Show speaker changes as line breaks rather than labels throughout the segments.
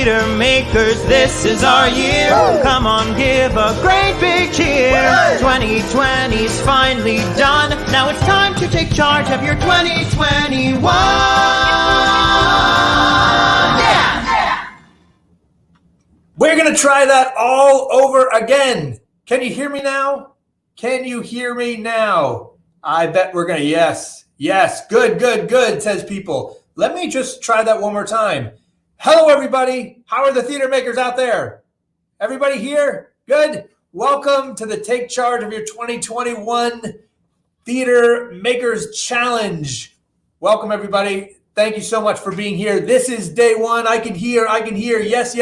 theater makers, this is our year. Come on, give a great big cheer. 2020's finally done. Now it's time to take charge of your 2021. Yeah!
We're going to try that all over again. Can you hear me now? Can you hear me now? I bet we're going to, yes, good, says people. Let me just try that one more time. Hello, everybody. How are the theater makers out there? Everybody here? Good. Welcome to the Take Charge of Your 2021 Theater Makers Challenge. Welcome, everybody. Thank you so much for being here. This is day one. I can hear. Yes,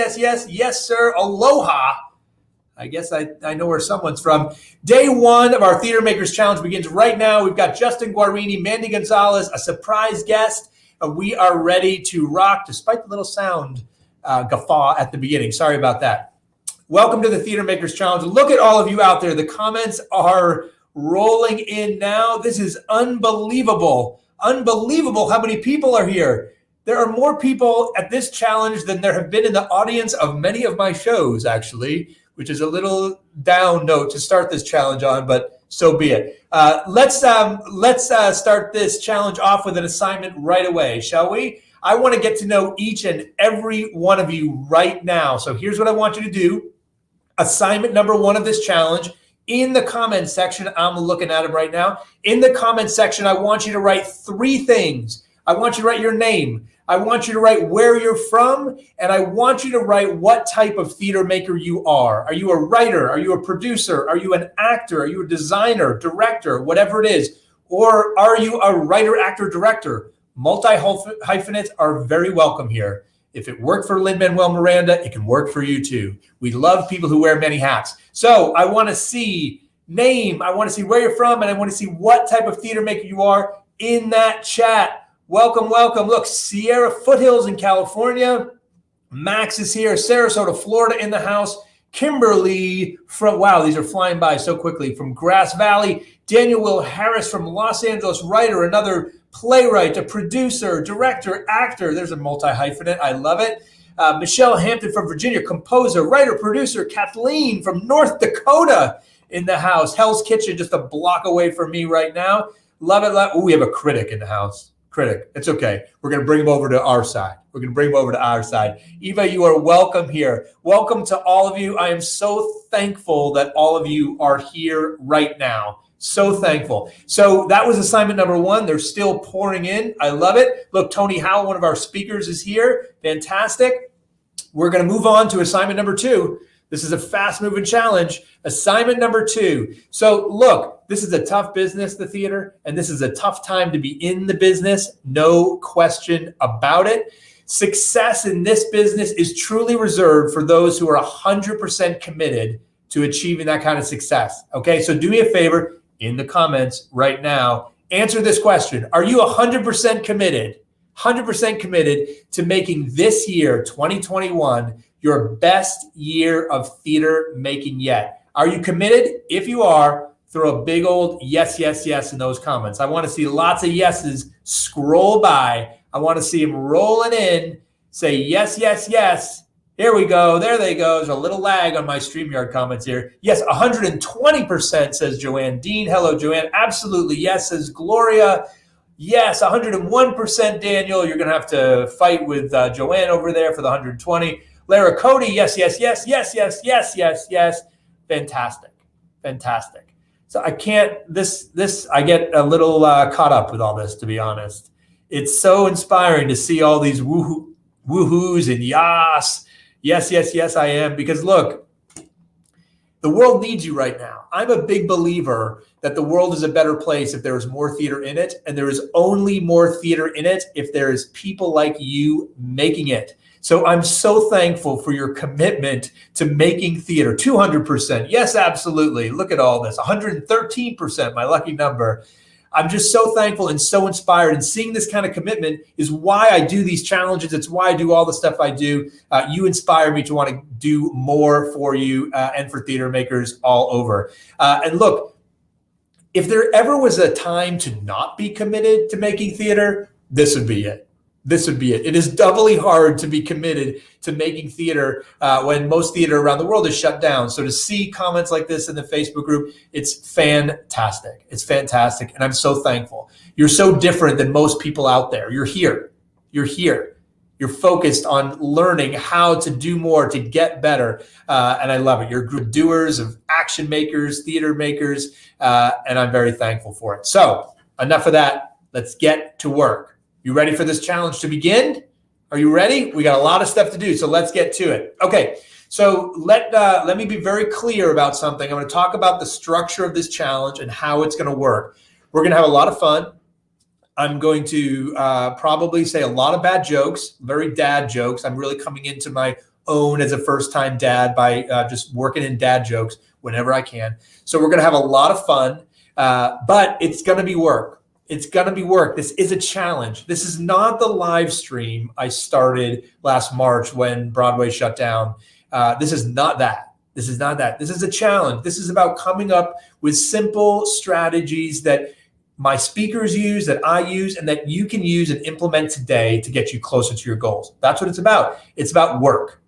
sir. Aloha. I guess I know where someone's from. Day one of our Theater Makers Challenge begins right now. We've got Justin Guarini, Mandy Gonzalez, a surprise guest. We are ready to rock, despite the little sound guffaw at the beginning. Sorry about that. Welcome to the Theater Makers Challenge. Look at all of you out there. The comments are rolling in now. This is unbelievable. Unbelievable how many people are here. There are more people at this challenge than there have been in the audience of many of my shows, actually, which is a little down note to start this challenge on, but so be it. Let's start this challenge off with an assignment right away, shall we? I want to get to know each and every one of you right now. So here's what I want you to do. Assignment number one of this challenge, in the comments section, I'm looking at it right now. In the comments section, I want you to write three things. I want you to write your name. I want you to write where you're from, and I want you to write what type of theater maker you are. Are you a writer? Are you a producer? Are you an actor? Are you a designer, director, whatever it is? Or are you a writer, actor, director? Multi-hyphenates are very welcome here. If it worked for Lin-Manuel Miranda, it can work for you too. We love people who wear many hats. So I want to see name, I want to see where you're from, and I want to see what type of theater maker you are in that chat. Welcome. Look, Sierra Foothills in California. Max is here. Sarasota, Florida in the house. Kimberly from, wow, these are flying by so quickly, from Grass Valley. Daniel Will Harris from Los Angeles, writer, another playwright, a producer, director, actor. There's a multi-hyphenate. I love it. Michelle Hampton from Virginia, composer, writer, producer. Kathleen from North Dakota in the house. Hell's Kitchen just a block away from me right now. Love it. Ooh, we have a critic in the house. Critic. It's okay. We're going to bring him over to our side. Eva, you are welcome here. Welcome to all of you. I am so thankful that all of you are here right now. So thankful. So that was assignment number one. They're still pouring in. I love it. Look, Tony Howell, one of our speakers, is here. Fantastic. We're going to move on to assignment number two. This is a fast-moving challenge. Assignment number two. So look, this is a tough business, the theater, and this is a tough time to be in the business. No question about it. Success in this business is truly reserved for those who are 100% committed to achieving that kind of success. Okay, so do me a favor in the comments right now. Answer this question. Are you 100% committed? 100% committed to making this year, 2021, your best year of theater making yet? Are you committed? If you are, throw a big old yes in those comments. I want to see lots of yeses scroll by. I want to see them rolling in. Say yes. Here we go. There they go. There's a little lag on my StreamYard comments here. Yes, 120% says Joanne Dean. Hello, Joanne. Absolutely yes, says Gloria. Yes, 101% Daniel. You're going to have to fight with Joanne over there for the 120. Lara Cody, yes. Fantastic. So I can't, I get a little caught up with all this, to be honest. It's so inspiring to see all these woohoos and yas. Yes, I am. Because look, the world needs you right now. I'm a big believer that the world is a better place if there is more theater in it. And there is only more theater in it if there is people like you making it. So I'm so thankful for your commitment to making theater. 200%. Yes, absolutely. Look at all this. 113%, my lucky number. I'm just so thankful and so inspired, and seeing this kind of commitment is why I do these challenges. It's why I do all the stuff I do. You inspire me to want to do more for you and for theater makers all over. And look, if there ever was a time to not be committed to making theater, this would be it. this would be it. It is doubly hard to be committed to making theater when most theater around the world is shut down. So to see comments like this in the Facebook group, it's fantastic. It's fantastic. And I'm so thankful. You're so different than most people out there. You're here. You're here. You're focused on learning how to do more, to get better. And I love it. You're a group of doers, of action makers, theater makers, and I'm very thankful for it. So enough of that. Let's get to work. You ready for this challenge to begin? Are you ready? We got a lot of stuff to do, so let's get to it. Okay, so let me be very clear about something. I'm going to talk about the structure of this challenge and how it's going to work. We're going to have a lot of fun. I'm going to probably say a lot of bad jokes, very dad jokes. I'm really coming into my own as a first-time dad by just working in dad jokes whenever I can. So we're going to have a lot of fun, but it's going to be work. It's going to be work. This is a challenge. This is not the live stream I started last March when Broadway shut down. This is not that. This is not that. This is a challenge. This is about coming up with simple strategies that my speakers use, that I use, and that you can use and implement today to get you closer to your goals. That's what it's about. It's about work,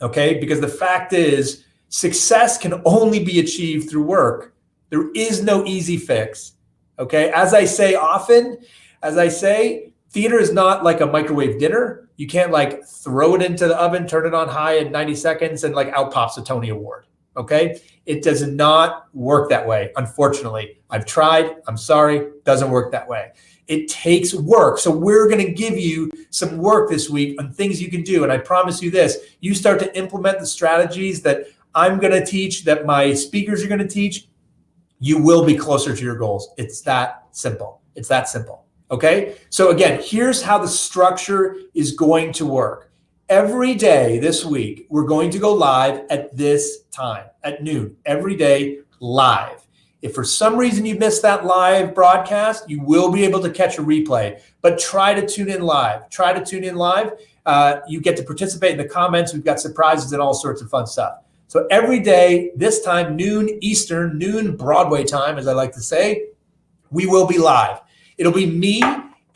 okay? Because the fact is, success can only be achieved through work. There is no easy fix. Okay, as I say often, theater is not like a microwave dinner. You can't like throw it into the oven, turn it on high in 90 seconds and like out pops a Tony Award. Okay, it does not work that way. Unfortunately, I've tried. I'm sorry, doesn't work that way. It takes work. So we're going to give you some work this week on things you can do. And I promise you this, you start to implement the strategies that I'm going to teach, that my speakers are going to teach, you will be closer to your goals. It's that simple. It's that simple. Okay. So again, here's how the structure is going to work. Every day this week, we're going to go live at this time, at noon, every day live. If for some reason you missed that live broadcast, you will be able to catch a replay, but try to tune in live. Try to tune in live. You get to participate in the comments. We've got surprises and all sorts of fun stuff. So every day, this time, noon Eastern, noon Broadway time, as I like to say, we will be live. It'll be me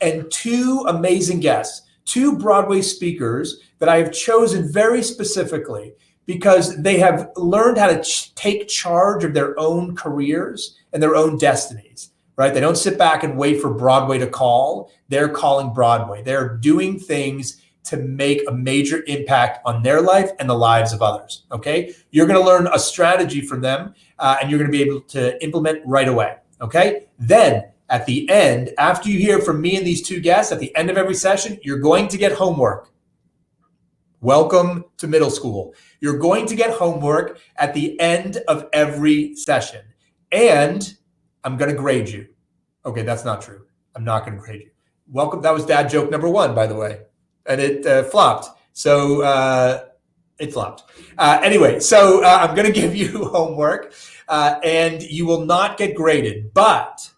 and two amazing guests, two Broadway speakers that I have chosen very specifically because they have learned how to take charge of their own careers and their own destinies, right? They don't sit back and wait for Broadway to call. They're calling Broadway. They're doing things to make a major impact on their life and the lives of others, okay? You're gonna learn a strategy from them and you're gonna be able to implement right away, okay? Then at the end, after you hear from me and these two guests, at the end of every session, you're going to get homework. Welcome to middle school. You're going to get homework at the end of every session. And I'm gonna grade you. Okay, that's not true. I'm not gonna grade you. Welcome, that was dad joke number 1, by the way. And it flopped. So it flopped. Anyway, so I'm going to give you homework and you will not get graded, but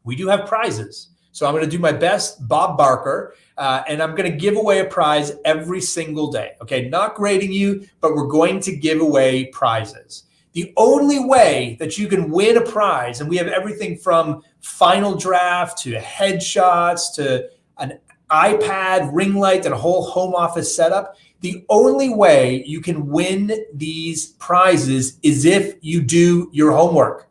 we do have prizes. So I'm going to do my best, Bob Barker, and I'm going to give away a prize every single day. Okay, not grading you, but we're going to give away prizes. The only way that you can win a prize, and we have everything from final draft to headshots to an iPad, ring light, and a whole home office setup. The only way you can win these prizes is if you do your homework,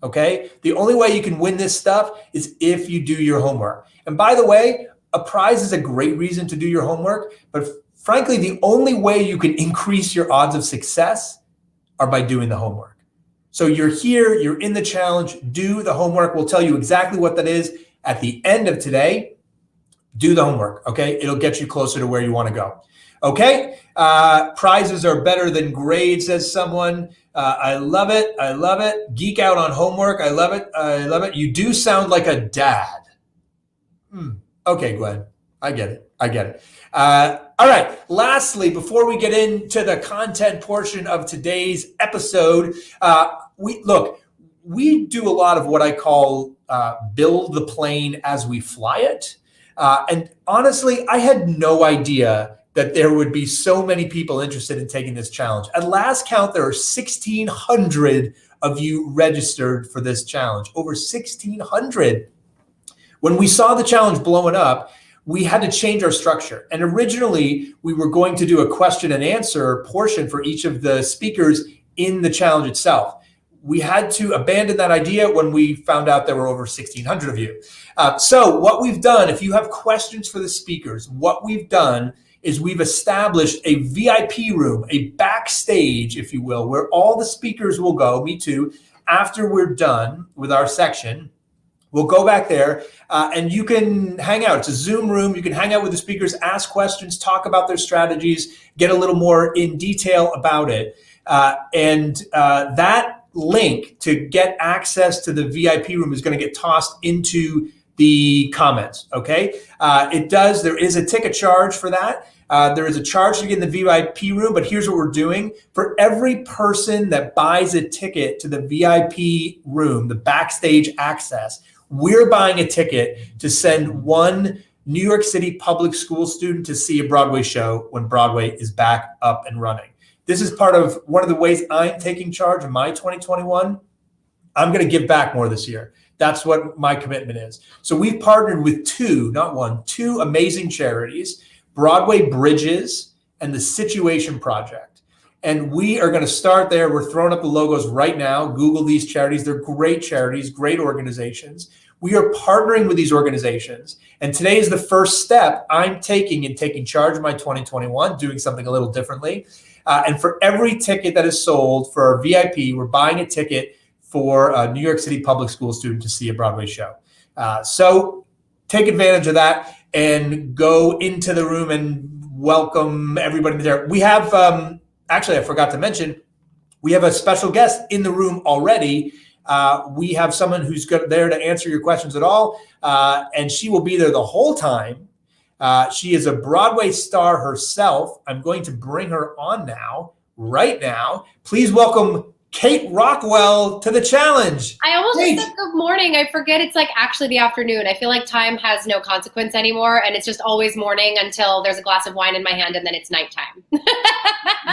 okay? The only way you can win this stuff is if you do your homework. And by the way, a prize is a great reason to do your homework, but frankly, the only way you can increase your odds of success are by doing the homework. So you're here, you're in the challenge, do the homework. We'll tell you exactly what that is at the end of today. Do the homework, okay? It'll get you closer to where you want to go. Okay? Prizes are better than grades, says someone. I love it. I love it. Geek out on homework. I love it. I love it. You do sound like a dad. Okay, Glenn. I get it. I get it. All right. Lastly, before we get into the content portion of today's episode, we do a lot of what I call build the plane as we fly it. And honestly, I had no idea that there would be so many people interested in taking this challenge. At last count, there are 1,600 of you registered for this challenge. Over 1,600. When we saw the challenge blowing up, we had to change our structure. And originally, we were going to do a question and answer portion for each of the speakers in the challenge itself. We had to abandon that idea when we found out there were over 1,600 of you. So what we've done, if you have questions for the speakers, what we've done is we've established a VIP room, a backstage, if you will, where all the speakers will go, me too, after we're done with our section. We'll go back there and you can hang out. It's a Zoom room. You can hang out with the speakers, ask questions, talk about their strategies, get a little more in detail about it. That link to get access to the VIP room is going to get tossed into the comments, okay? There is a ticket charge for that. There is a charge to get in the VIP room, but here's what we're doing. For every person that buys a ticket to the VIP room, the backstage access, we're buying a ticket to send one New York City public school student to see a Broadway show when Broadway is back up and running. This is part of one of the ways I'm taking charge of my 2021. I'm going to give back more this year. That's what my commitment is. So we've partnered with two amazing charities, Broadway Bridges and the Situation Project. And we are going to start there. We're throwing up the logos right now. Google these charities. They're great charities, great organizations. We are partnering with these organizations. And today is the first step I'm taking in taking charge of my 2021, doing something a little differently. And for every ticket that is sold for our VIP, we're buying a ticket for a New York City public school student to see a Broadway show. So take advantage of that and go into the room and welcome everybody there. We have, actually, I forgot to mention, we have a special guest in the room already. We have someone who's there to answer your questions at all, and she will be there the whole time. She is a Broadway star herself. I'm going to bring her on now, right now. Please welcome Kate Rockwell to the challenge.
I almost
Kate.
said good morning. I forget it's like actually the afternoon. I feel like time has no consequence anymore, and it's just always morning until there's a glass of wine in my hand, and then it's nighttime.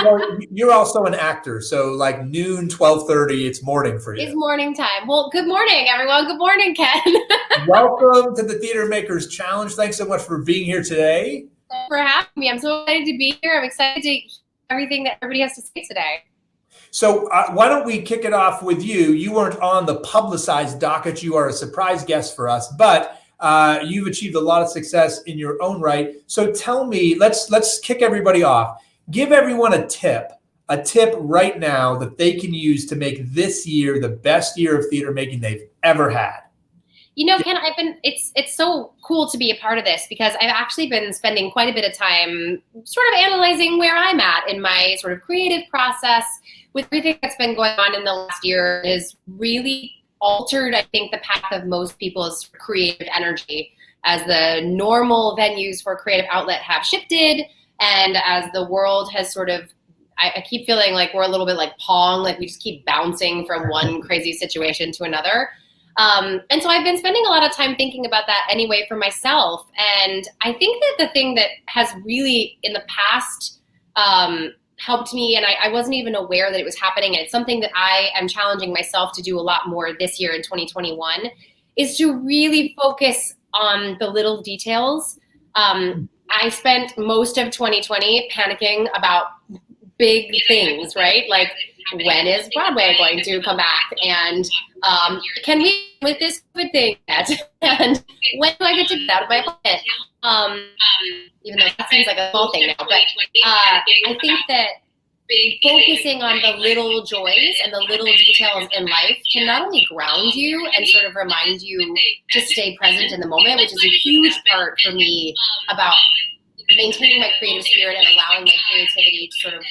Well, you're also an actor, so like noon, 12:30, it's morning for you.
It's morning time. Well, good morning, everyone. Good morning, Ken.
Welcome to the Theater Makers Challenge. Thanks so much for being here today.
Thanks for having me. I'm so excited to be here. I'm excited to hear everything that everybody has to say today.
So why don't we kick it off with you? You weren't on the publicized docket. You are a surprise guest for us, but you've achieved a lot of success in your own right. So tell me, let's kick everybody off. Give everyone a tip right now that they can use to make this year the best year of theater making they've ever had.
You know, Ken, it's so cool to be a part of this because I've actually been spending quite a bit of time sort of analyzing where I'm at in my sort of creative process with everything that's been going on in the last year has really altered, I think, the path of most people's creative energy as the normal venues for creative outlet have shifted and as the world has sort of, I keep feeling like we're a little bit like Pong, like we just keep bouncing from one crazy situation to another. And so I've been spending a lot of time thinking about that anyway for myself. And I think that the thing that has really in the past helped me, and I wasn't even aware that it was happening, and it's something that I am challenging myself to do a lot more this year in 2021, is to really focus on the little details. I spent most of 2020 panicking about big things, right? Like, when is Broadway going to come back? And can we with this COVID thing yet? And when do I get to get out of my apartment? Even though that seems like a small thing now, but I think that focusing on the little joys and the little details in life can not only ground you and sort of remind you to stay present in the moment, which is a huge part for me about maintaining my creative spirit and allowing my creativity to sort of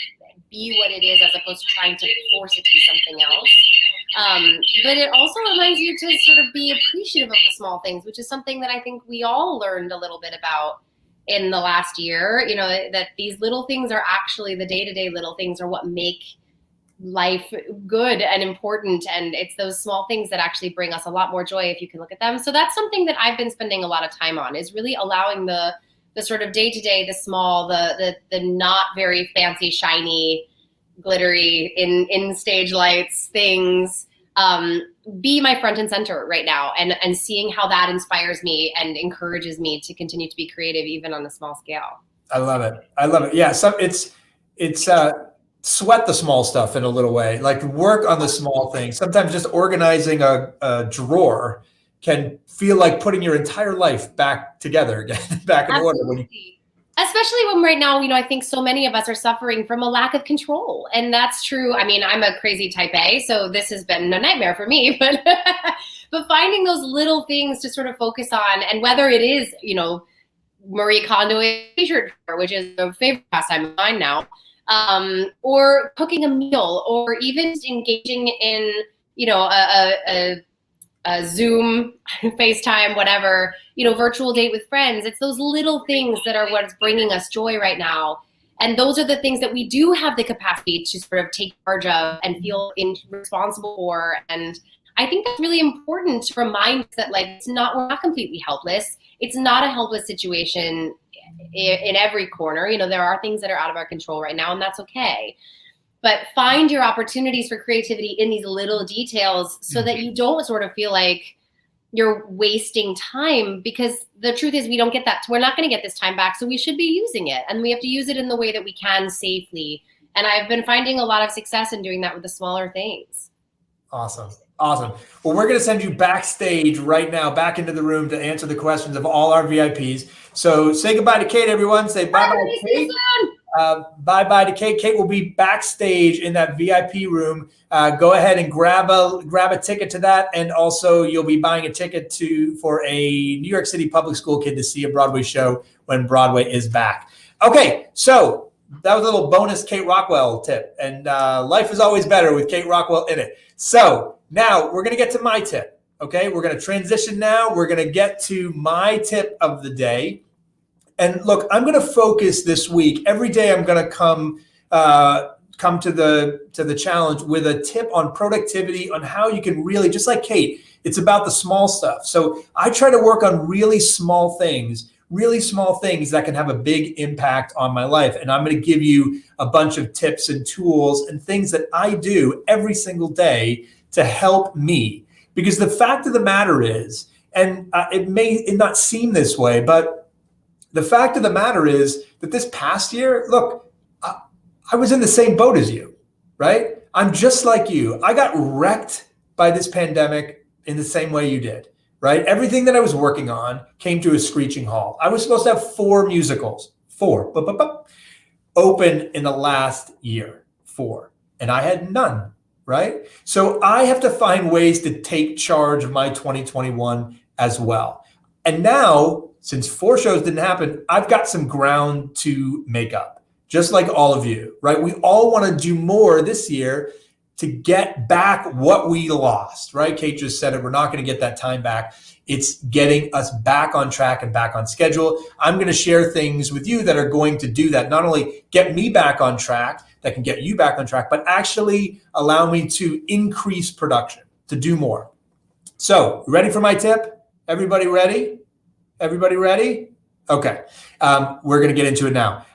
be what it is as opposed to trying to force it to be something else. But it also reminds you to sort of be appreciative of the small things, which is something that I think we all learned a little bit about in the last year, you know, that these little things are actually the day-to-day little things are what make life good and important. And it's those small things that actually bring us a lot more joy if you can look at them. So that's something that I've been spending a lot of time on, is really allowing the sort of day-to-day, the small, the not very fancy, shiny, glittery in stage lights things be my front and center right now, and seeing how that inspires me and encourages me to continue to be creative even on a small scale.
I love it. I love it. Yeah. So it's sweat the small stuff in a little way, like work on the small things. Sometimes just organizing a drawer can feel like putting your entire life back together again, back in order.
Especially when right now, I think so many of us are suffering from a lack of control. And that's true. I mean, I'm a crazy type A, so this has been a nightmare for me, but finding those little things to sort of focus on, and whether it is, Marie Kondo's t-shirt, which is a favorite pastime of mine now, or cooking a meal, or even engaging in, a Zoom, FaceTime, whatever, virtual date with friends. It's those little things that are what's bringing us joy right now. And those are the things that we do have the capacity to sort of take charge of and feel responsible for. And I think that's really important to remind us that we're not completely helpless. It's not a helpless situation in every corner. There are things that are out of our control right now, and that's okay. But find your opportunities for creativity in these little details so that you don't sort of feel like you're wasting time, because the truth is we're not going to get this time back. So we should be using it, and we have to use it in the way that we can safely. And I've been finding a lot of success in doing that with the smaller things.
Awesome. Well, we're going to send you backstage right now, back into the room to answer the questions of all our VIPs. So say goodbye to Kate, everyone. Say bye-bye to Kate. Bye-bye to Kate. Kate will be backstage in that VIP room. Go ahead and grab a ticket to that. And also you'll be buying a ticket for a New York City public school kid to see a Broadway show when Broadway is back. Okay, so that was a little bonus Kate Rockwell tip. And life is always better with Kate Rockwell in it. So now we're going to get to my tip. Okay, we're going to transition now. We're going to get to my tip of the day. And look, I'm going to focus this week. Every day I'm going to come to the challenge with a tip on productivity, on how you can really, just like Kate, it's about the small stuff. So I try to work on really small things that can have a big impact on my life. And I'm going to give you a bunch of tips and tools and things that I do every single day to help me. Because the fact of the matter is, and it may not seem this way, but the fact of the matter is that this past year, look, I was in the same boat as you, right? I'm just like you. I got wrecked by this pandemic in the same way you did, right? Everything that I was working on came to a screeching halt. I was supposed to have 4 musicals, open in the last year, 4, and I had none, right? So I have to find ways to take charge of my 2021 as well. And now, since 4 shows didn't happen, I've got some ground to make up, just like all of you, right? We all want to do more this year to get back what we lost, right? Kate just said it. We're not going to get that time back. It's getting us back on track and back on schedule. I'm going to share things with you that are going to do that, not only get me back on track, that can get you back on track, but actually allow me to increase production, to do more. So, ready for my tip? Everybody ready? Everybody ready? Okay. We're going to get into it now.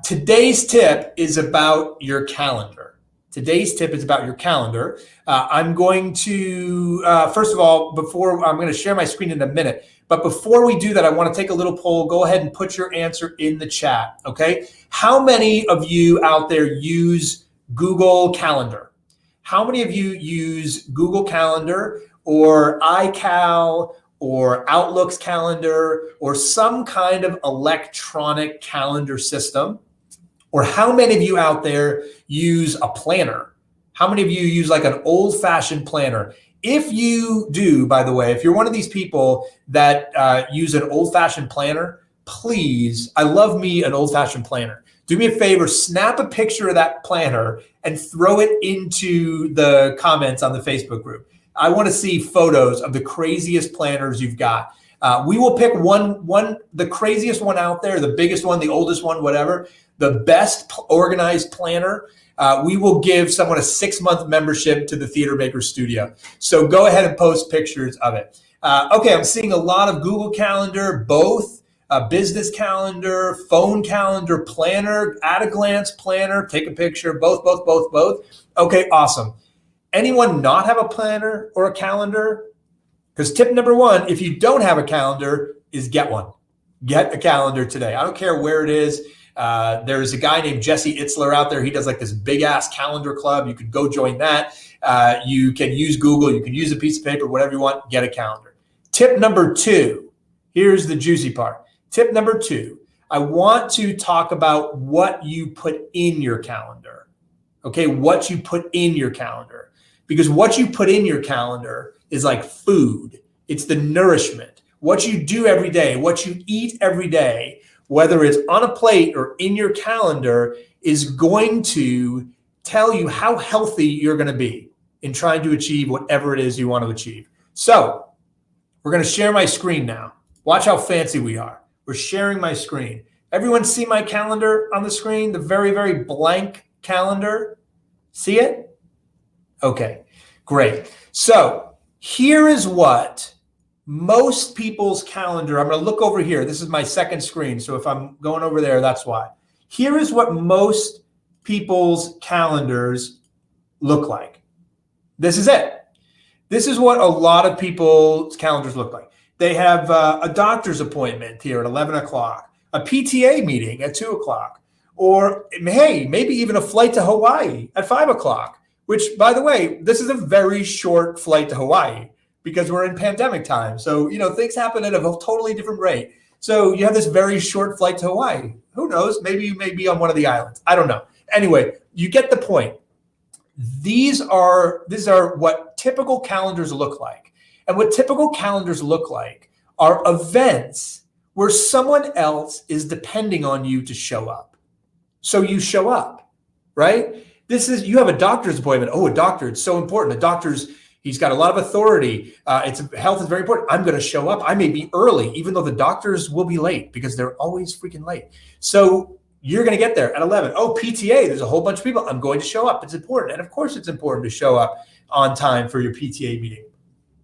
Today's tip is about your calendar. I'm going to, first of all, I'm going to share my screen in a minute. But before we do that, I want to take a little poll. Go ahead and put your answer in the chat, okay? How many of you out there use Google Calendar? How many of you use Google Calendar or iCal or Outlook's calendar or some kind of electronic calendar system? Or how many of you out there use a planner? How many of you use like an old-fashioned planner? If you do, by the way, if you're one of these people that use an old-fashioned planner, please, I love me an old-fashioned planner. Do me a favor, snap a picture of that planner and throw it into the comments on the Facebook group. I want to see photos of the craziest planners you've got. We will pick the craziest one out there, the biggest one, the oldest one, whatever, the best organized planner. We will give someone a 6-month membership to the Theater Maker Studio. So go ahead and post pictures of it. Okay, I'm seeing a lot of Google Calendar, both business calendar, phone calendar, planner, at a glance planner, take a picture, both. Okay, awesome. Anyone not have a planner or a calendar? Because tip number one, if you don't have a calendar, is get one. Get a calendar today. I don't care where it is. There's a guy named Jesse Itzler out there. He does like this big ass calendar club. You could go join that. You can use Google. You can use a piece of paper, whatever you want. Get a calendar. Tip number two. Here's the juicy part. Tip number two. I want to talk about what you put in your calendar. Okay, what you put in your calendar. Because what you put in your calendar is like food. It's the nourishment. What you do every day, what you eat every day, whether it's on a plate or in your calendar, is going to tell you how healthy you're going to be in trying to achieve whatever it is you want to achieve. So we're going to share my screen now. Watch how fancy we are. We're sharing my screen. Everyone see my calendar on the screen? The very, very blank calendar? See it? Okay, great. So here is what most people's calendar, I'm going to look over here. This is my second screen. So if I'm going over there, that's why. Here is what most people's calendars look like. This is it. This is what a lot of people's calendars look like. They have a doctor's appointment here at 11 o'clock, a PTA meeting at 2 o'clock, or hey, maybe even a flight to Hawaii at 5 o'clock. Which, by the way, this is a very short flight to Hawaii because we're in pandemic time. So, things happen at a totally different rate. So you have this very short flight to Hawaii. Who knows? Maybe you may be on one of the islands. I don't know. Anyway, you get the point. These are what typical calendars look like. And what typical calendars look like are events where someone else is depending on you to show up. So you show up, right? You have a doctor's appointment. Oh, a doctor, it's so important. A doctor's, he's got a lot of authority. Health is very important. I'm going to show up. I may be early, even though the doctors will be late because they're always freaking late. So you're going to get there at 11. Oh, PTA, there's a whole bunch of people. I'm going to show up. It's important. And of course it's important to show up on time for your PTA meeting.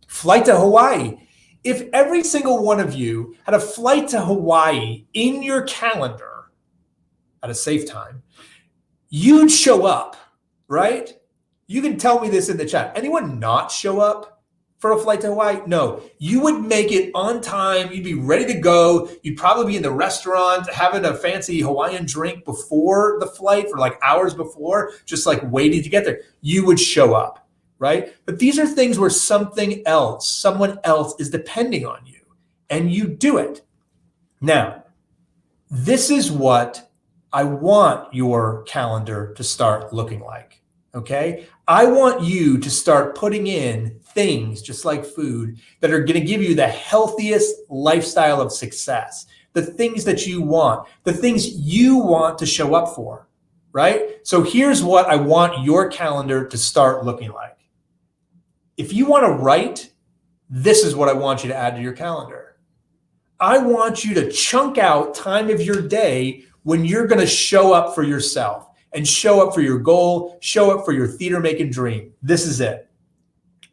Flight to Hawaii. If every single one of you had a flight to Hawaii in your calendar at a safe time, you'd show up, right? You can tell me this in the chat. Anyone not show up for a flight to Hawaii? No, you would make it on time. You'd be ready to go. You'd probably be in the restaurant having a fancy Hawaiian drink before the flight for like hours before, just like waiting to get there. You would show up, right? But these are things where someone else is depending on you and you do it. Now, this is what I want your calendar to start looking like, okay? I want you to start putting in things, just like food, that are going to give you the healthiest lifestyle of success, the things that you want, the things you want to show up for, right? So here's what I want your calendar to start looking like. If you want to write, this is what I want you to add to your calendar. I want you to chunk out time of your day when you're going to show up for yourself and show up for your goal, show up for your theater making dream. This is it.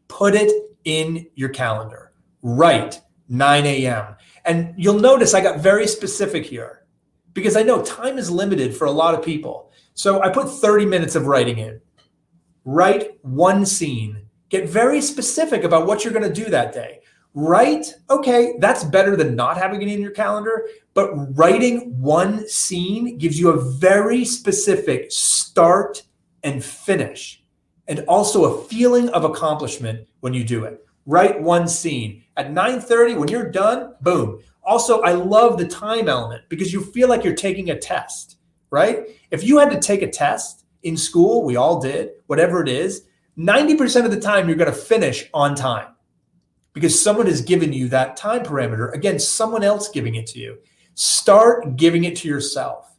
Put it in your calendar. Write 9 a.m. And you'll notice I got very specific here because I know time is limited for a lot of people. So I put 30 minutes of writing in. Write one scene. Get very specific about what you're going to do that day. Write, okay, that's better than not having it in your calendar, but writing one scene gives you a very specific start and finish, and also a feeling of accomplishment when you do it. Write one scene. At 9:30, when you're done, boom. Also, I love the time element because you feel like you're taking a test, right? If you had to take a test in school, we all did, whatever it is, 90% of the time you're going to finish on time. Because someone has given you that time parameter. Again, someone else giving it to you. Start giving it to yourself.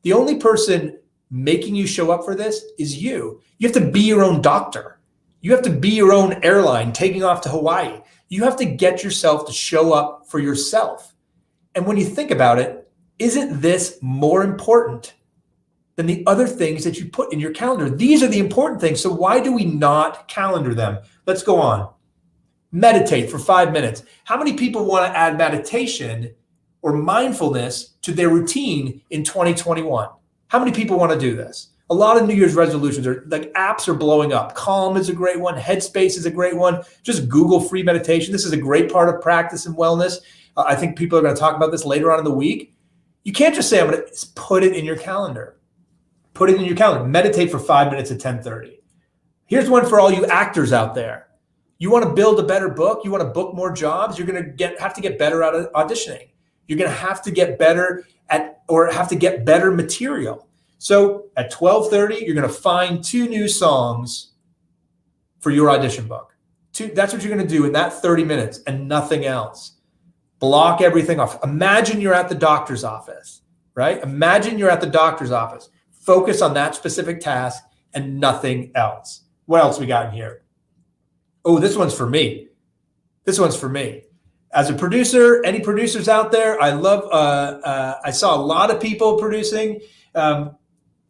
The only person making you show up for this is you. You have to be your own doctor. You have to be your own airline taking off to Hawaii. You have to get yourself to show up for yourself. And when you think about it, isn't this more important than the other things that you put in your calendar? These are the important things. So why do we not calendar them? Let's go on. Meditate for 5 minutes. How many people want to add meditation or mindfulness to their routine in 2021? How many people want to do this? A lot of New Year's resolutions are like apps are blowing up. Calm is a great one. Headspace is a great one. Just Google free meditation. This is a great part of practice and wellness. I think people are going to talk about this later on in the week. You can't just say, I'm going to put it in your calendar. Put it in your calendar. Meditate for 5 minutes at 10:30. Here's one for all you actors out there. You want to build a better book? You want to book more jobs? You're going to have to get better at auditioning. You're going to have to get better get better material. So at 12:30, you're going to find 2 new songs for your audition book. That's what you're going to do in that 30 minutes and nothing else. Block everything off. Imagine you're at the doctor's office, right? Imagine you're at the doctor's office. Focus on that specific task and nothing else. What else we got in here? Oh, this one's for me. This one's for me. As a producer, any producers out there, I love, I saw a lot of people producing.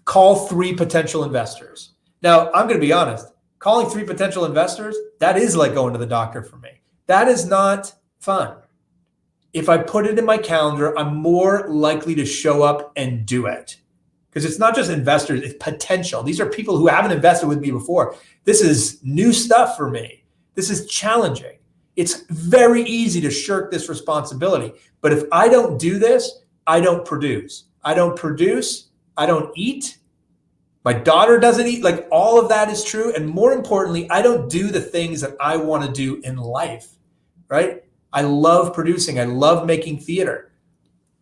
Call 3 potential investors. Now, I'm going to be honest. Calling 3 potential investors, that is like going to the doctor for me. That is not fun. If I put it in my calendar, I'm more likely to show up and do it. Because it's not just investors, it's potential. These are people who haven't invested with me before. This is new stuff for me. This is challenging. It's very easy to shirk this responsibility. But if I don't do this, I don't produce. I don't produce. I don't eat. My daughter doesn't eat. Like all of that is true. And more importantly, I don't do the things that I want to do in life, right? I love producing. I love making theater.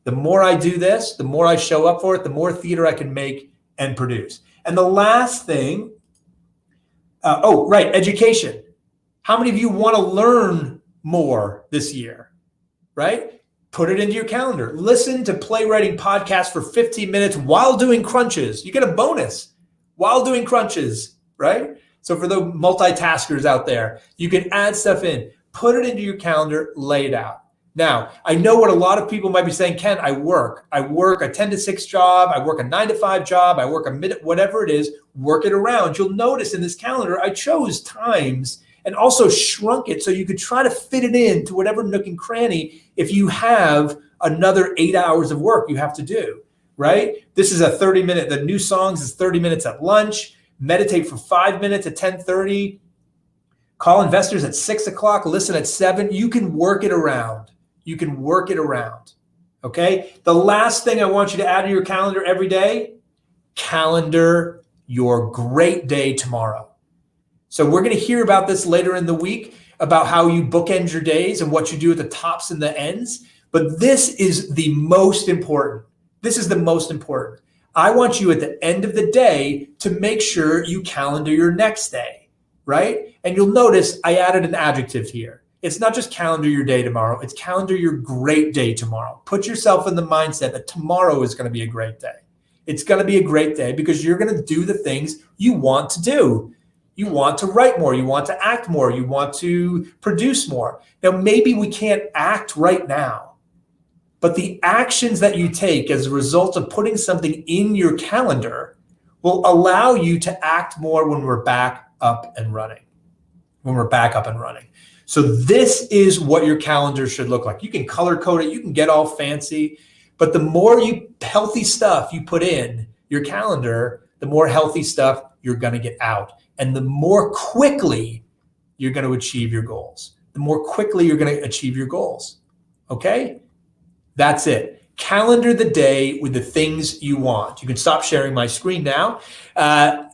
The more I do this, the more I show up for it, the more theater I can make and produce. And the last thing, education. How many of you want to learn more this year, right? Put it into your calendar. Listen to playwriting podcasts for 15 minutes while doing crunches. You get a bonus while doing crunches, right? So for the multitaskers out there, you can add stuff in. Put it into your calendar, lay it out. Now, I know what a lot of people might be saying, Ken, I work a 10 to 6 job. I work a 9 to 5 job. I work a minute, whatever it is, work it around. You'll notice in this calendar, I chose times and also shrunk it so you could try to fit it into whatever nook and cranny if you have another 8 hours of work you have to do, right? This is a 30-minute, the new songs is 30 minutes at lunch. Meditate for 5 minutes at 10:30. Call investors at 6 o'clock, listen at 7. You can work it around. You can work it around, okay? The last thing I want you to add to your calendar every day, calendar your great day tomorrow. So we're going to hear about this later in the week, about how you bookend your days and what you do at the tops and the ends. But this is the most important. This is the most important. I want you at the end of the day to make sure you calendar your next day, right? And you'll notice I added an adjective here. It's not just calendar your day tomorrow. It's calendar your great day tomorrow. Put yourself in the mindset that tomorrow is going to be a great day. It's going to be a great day because you're going to do the things you want to do. You want to write more. You want to act more. You want to produce more. Now, maybe we can't act right now, but the actions that you take as a result of putting something in your calendar will allow you to act more when we're back up and running. So this is what your calendar should look like. You can color code it. You can get all fancy, but the more healthy stuff you put in your calendar, the more healthy stuff you're going to get out. And the more quickly you're going to achieve your goals. Okay? That's it. Calendar the day with the things you want. You can stop sharing my screen now.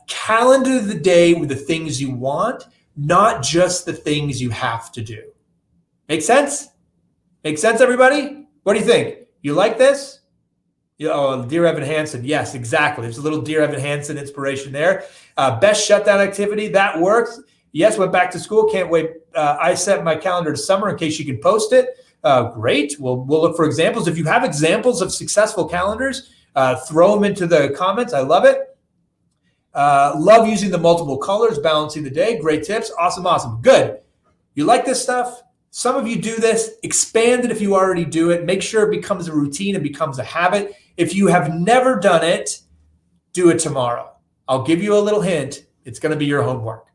Calendar the day with the things you want, not just the things you have to do. Make sense? Make sense, everybody? What do you think? You like this? Oh, Dear Evan Hansen. Yes, exactly. There's a little Dear Evan Hansen inspiration there. Best shutdown activity. That works. Yes, went back to school. Can't wait. I set my calendar to summer in case you can post it. Great. We'll look for examples. If you have examples of successful calendars, throw them into the comments. I love it. Love using the multiple colors, balancing the day. Great tips. Awesome. Good. You like this stuff? Some of you do this. Expand it if you already do it. Make sure it becomes a routine and becomes a habit. If you have never done it, do it tomorrow. I'll give you a little hint. It's going to be your homework.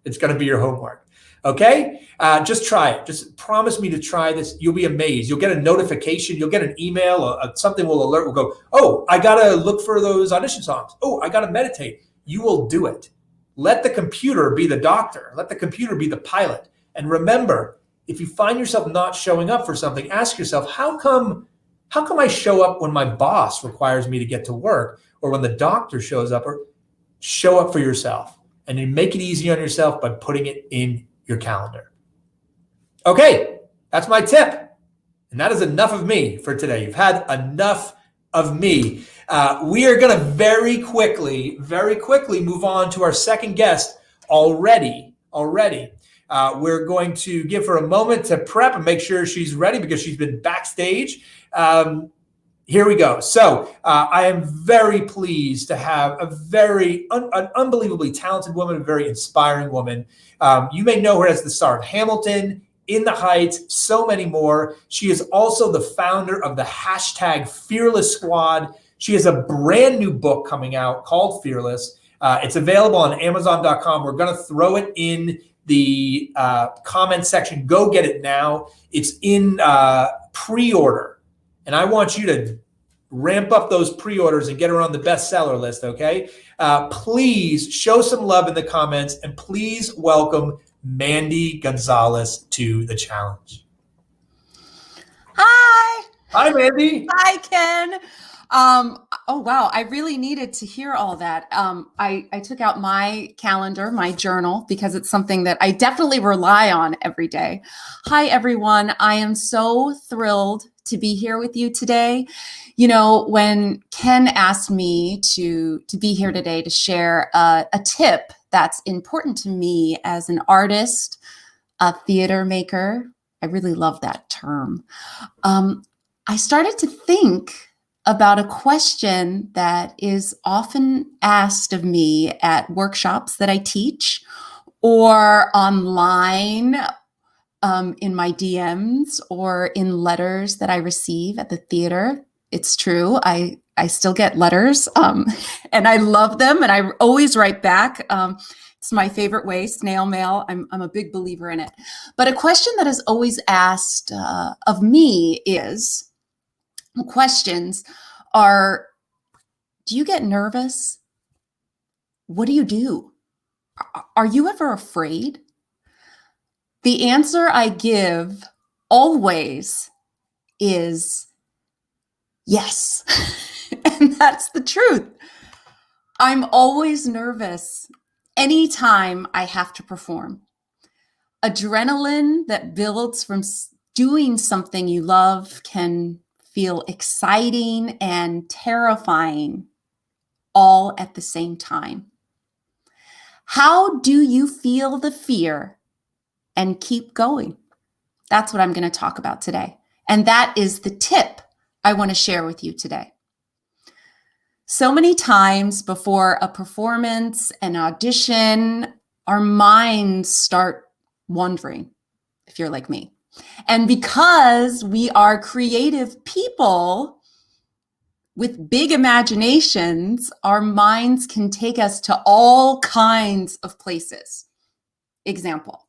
Okay? Just try it. Just promise me to try this. You'll be amazed. You'll get a notification. You'll get an email. Something will alert. Will go, oh, I got to look for those audition songs. Oh, I got to meditate. you will do it. Let the computer be the doctor. Let the computer be the pilot. And remember, if you find yourself not showing up for something, ask yourself, how come I show up when my boss requires me to get to work, or when the doctor shows up? Or show up for yourself, and you make it easy on yourself by putting it in your calendar. Okay, that's my tip. And that is enough of me for today. You've had enough of me. We are going to very quickly move on to our second guest already. We're going to give her a moment to prep and make sure she's ready, because she's been backstage. Here we go. So I am very pleased to have an unbelievably talented woman, a very inspiring woman. You may know her as the star of Hamilton, In the Heights, so many more. She is also the founder of the #Fearless Squad. She has a brand new book coming out called Fearless. It's available on Amazon.com. We're going to throw it in the comment section. Go get it now. It's in pre-order. And I want you to ramp up those pre-orders and get her on the bestseller list, okay? Please show some love in the comments, and please welcome Mandy Gonzalez to the challenge.
Hi.
Hi, Mandy.
Hi, Ken. Oh, wow. I really needed to hear all that. I took out my calendar, my journal, because it's something that I definitely rely on every day. Hi, everyone. I am so thrilled to be here with you today. You know, when Ken asked me to be here today to share a tip that's important to me as an artist, a theater maker, I really love that term. I started to think about a question that is often asked of me at workshops that I teach, or online in my DMs, or in letters that I receive at the theater. It's true. I still get letters and I love them, and I always write back. It's my favorite way, snail mail. I'm a big believer in it. But a question that is always asked of me are, do you get nervous? What do you do? Are you ever afraid? The answer I give always is yes. And that's the truth. I'm always nervous anytime I have to perform. Adrenaline that builds from doing something you love can feel exciting and terrifying all at the same time. How do you feel the fear and keep going? That's what I'm going to talk about today. And that is the tip I want to share with you today. So many times before a performance, an audition, our minds start wandering, if you're like me. And because we are creative people with big imaginations, our minds can take us to all kinds of places. Example,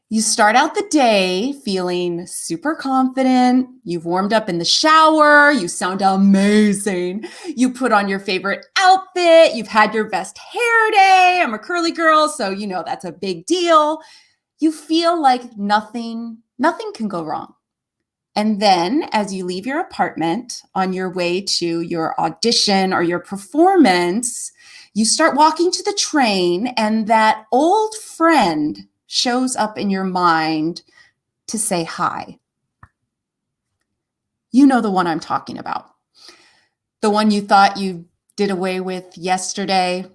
you start out the day feeling super confident. You've warmed up in the shower. You sound amazing. You put on your favorite outfit. You've had your best hair day. I'm a curly girl, so you know that's a big deal. You feel like nothing can go wrong. And then as you leave your apartment on your way to your audition or your performance, you start walking to the train, and that old friend shows up in your mind to say hi. You know the one I'm talking about. The one you thought you did away with yesterday.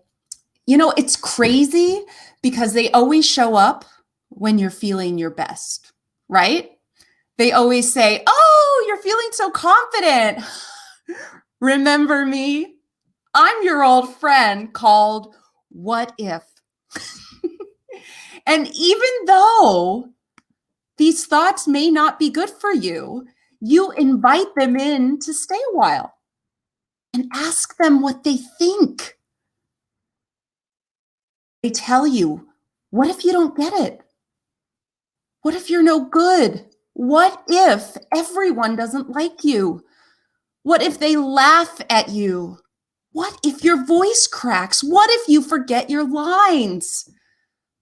You know, it's crazy because they always show up when you're feeling your best, right? They always say, "Oh, you're feeling so confident. Remember me? I'm your old friend called What If." And even though these thoughts may not be good for you, you invite them in to stay a while and ask them what they think. They tell you, what if you don't get it? What if you're no good? What if everyone doesn't like you? What if they laugh at you? What if your voice cracks? What if you forget your lines?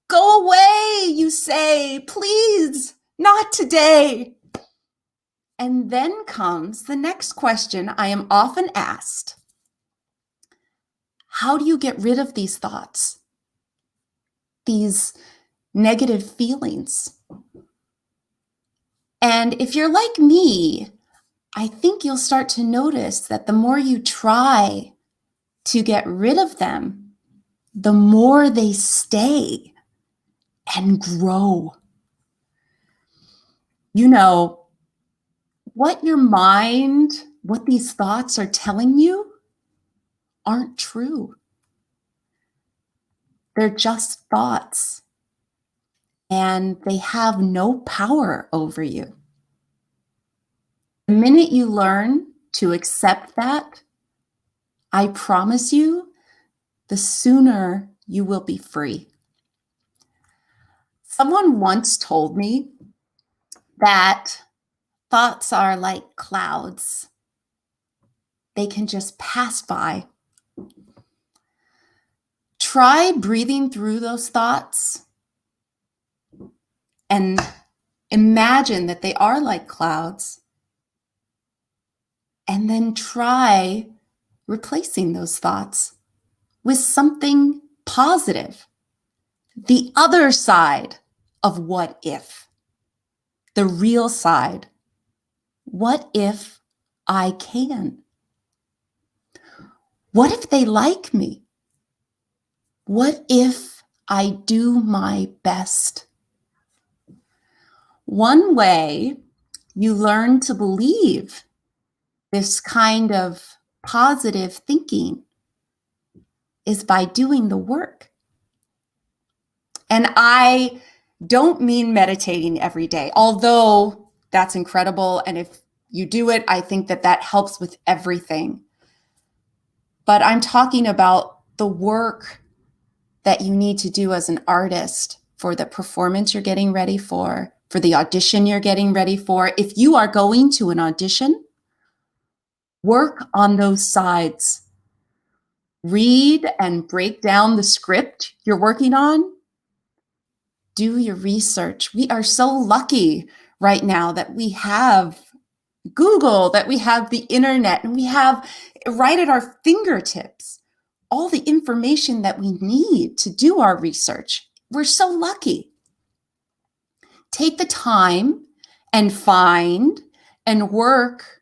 Go away, you say, please, not today. And then comes the next question I am often asked. How do you get rid of these thoughts? These negative feelings? And if you're like me, I think you'll start to notice that the more you try to get rid of them, the more they stay and grow. You know, what your mind, what these thoughts are telling you aren't true. They're just thoughts, and they have no power over you. The minute you learn to accept that, I promise you, the sooner you will be free. Someone once told me that thoughts are like clouds. They can just pass by. Try breathing through those thoughts and imagine that they are like clouds. And then try replacing those thoughts with something positive. The other side of what if. The real side. What if I can? What if they like me? What if I do my best? One way you learn to believe this kind of positive thinking is by doing the work. And I don't mean meditating every day, although that's incredible. And if you do it, I think that that helps with everything. But I'm talking about the work that you need to do as an artist for the performance you're getting ready for the audition you're getting ready for. If you are going to an audition, work on those sides. Read and break down the script you're working on. Do your research. We are so lucky right now that we have Google, that we have the internet, and we have right at our fingertips all the information that we need to do our research. We're so lucky. Take the time and find and work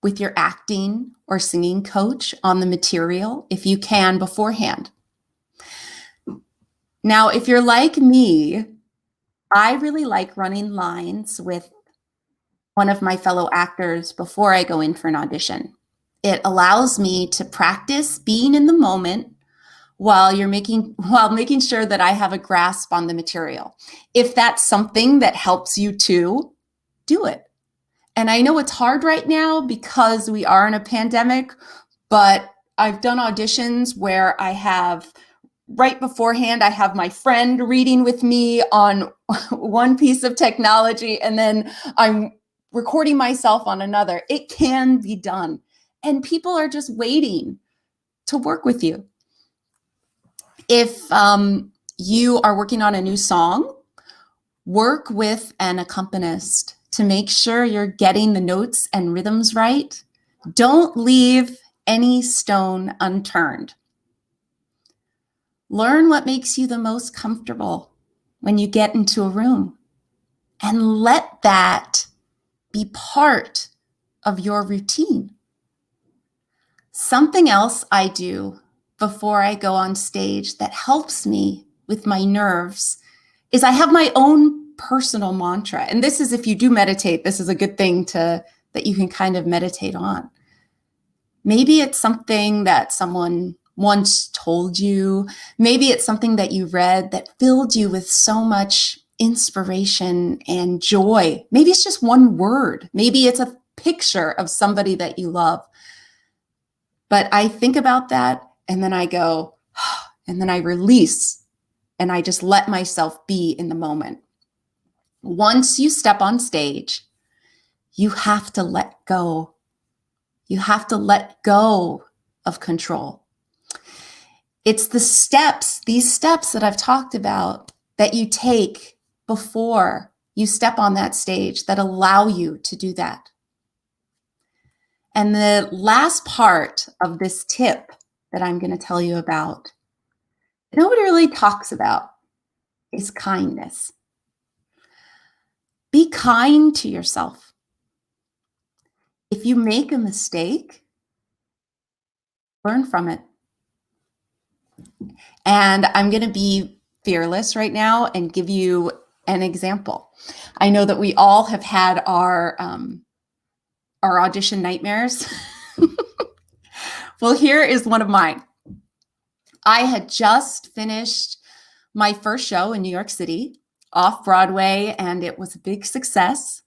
with your acting or singing coach on the material if you can beforehand. Now, if you're like me, I really like running lines with one of my fellow actors before I go in for an audition. It allows me to practice being in the moment while making sure that I have a grasp on the material. If that's something that helps you too, do it. And I know it's hard right now because we are in a pandemic, but I've done auditions where I have, right beforehand, I have my friend reading with me on one piece of technology, and then I'm recording myself on another. It can be done. And people are just waiting to work with you. If you are working on a new song, work with an accompanist to make sure you're getting the notes and rhythms right. Don't leave any stone unturned. Learn what makes you the most comfortable when you get into a room, and let that be part of your routine. Something else I do before I go on stage that helps me with my nerves is I have my own personal mantra. And this is, if you do meditate, this is a good thing that you can kind of meditate on. Maybe it's something that someone once told you. Maybe it's something that you read that filled you with so much inspiration and joy. Maybe it's just one word. Maybe it's a picture of somebody that you love. But I think about that, and then I go, and then I release, and I just let myself be in the moment. Once you step on stage, you have to let go. You have to let go of control. It's these steps that I've talked about that you take before you step on that stage that allow you to do that. And the last part of this tip that I'm going to tell you about, nobody really talks about, is kindness. Be kind to yourself. If you make a mistake, learn from it. And I'm going to be fearless right now and give you an example. I know that we all have had our audition nightmares. Well, here is one of mine. I had just finished my first show in New York City off Broadway, and it was a big success.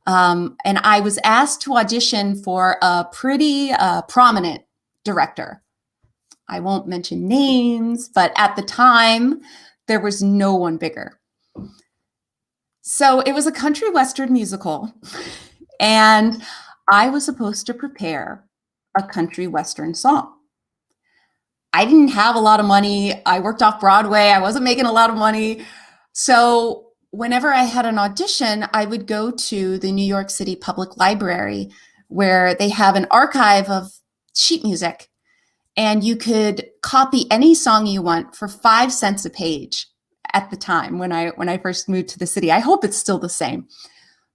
And I was asked to audition for a pretty prominent director. I won't mention names, but at the time, there was no one bigger. So it was a country western musical, and I was supposed to prepare a country western song. I didn't have a lot of money. I worked off Broadway. I wasn't making a lot of money. So whenever I had an audition, I would go to the New York City Public Library, where they have an archive of sheet music, and you could copy any song you want for 5 cents a page at the time when I first moved to the city. I hope it's still the same.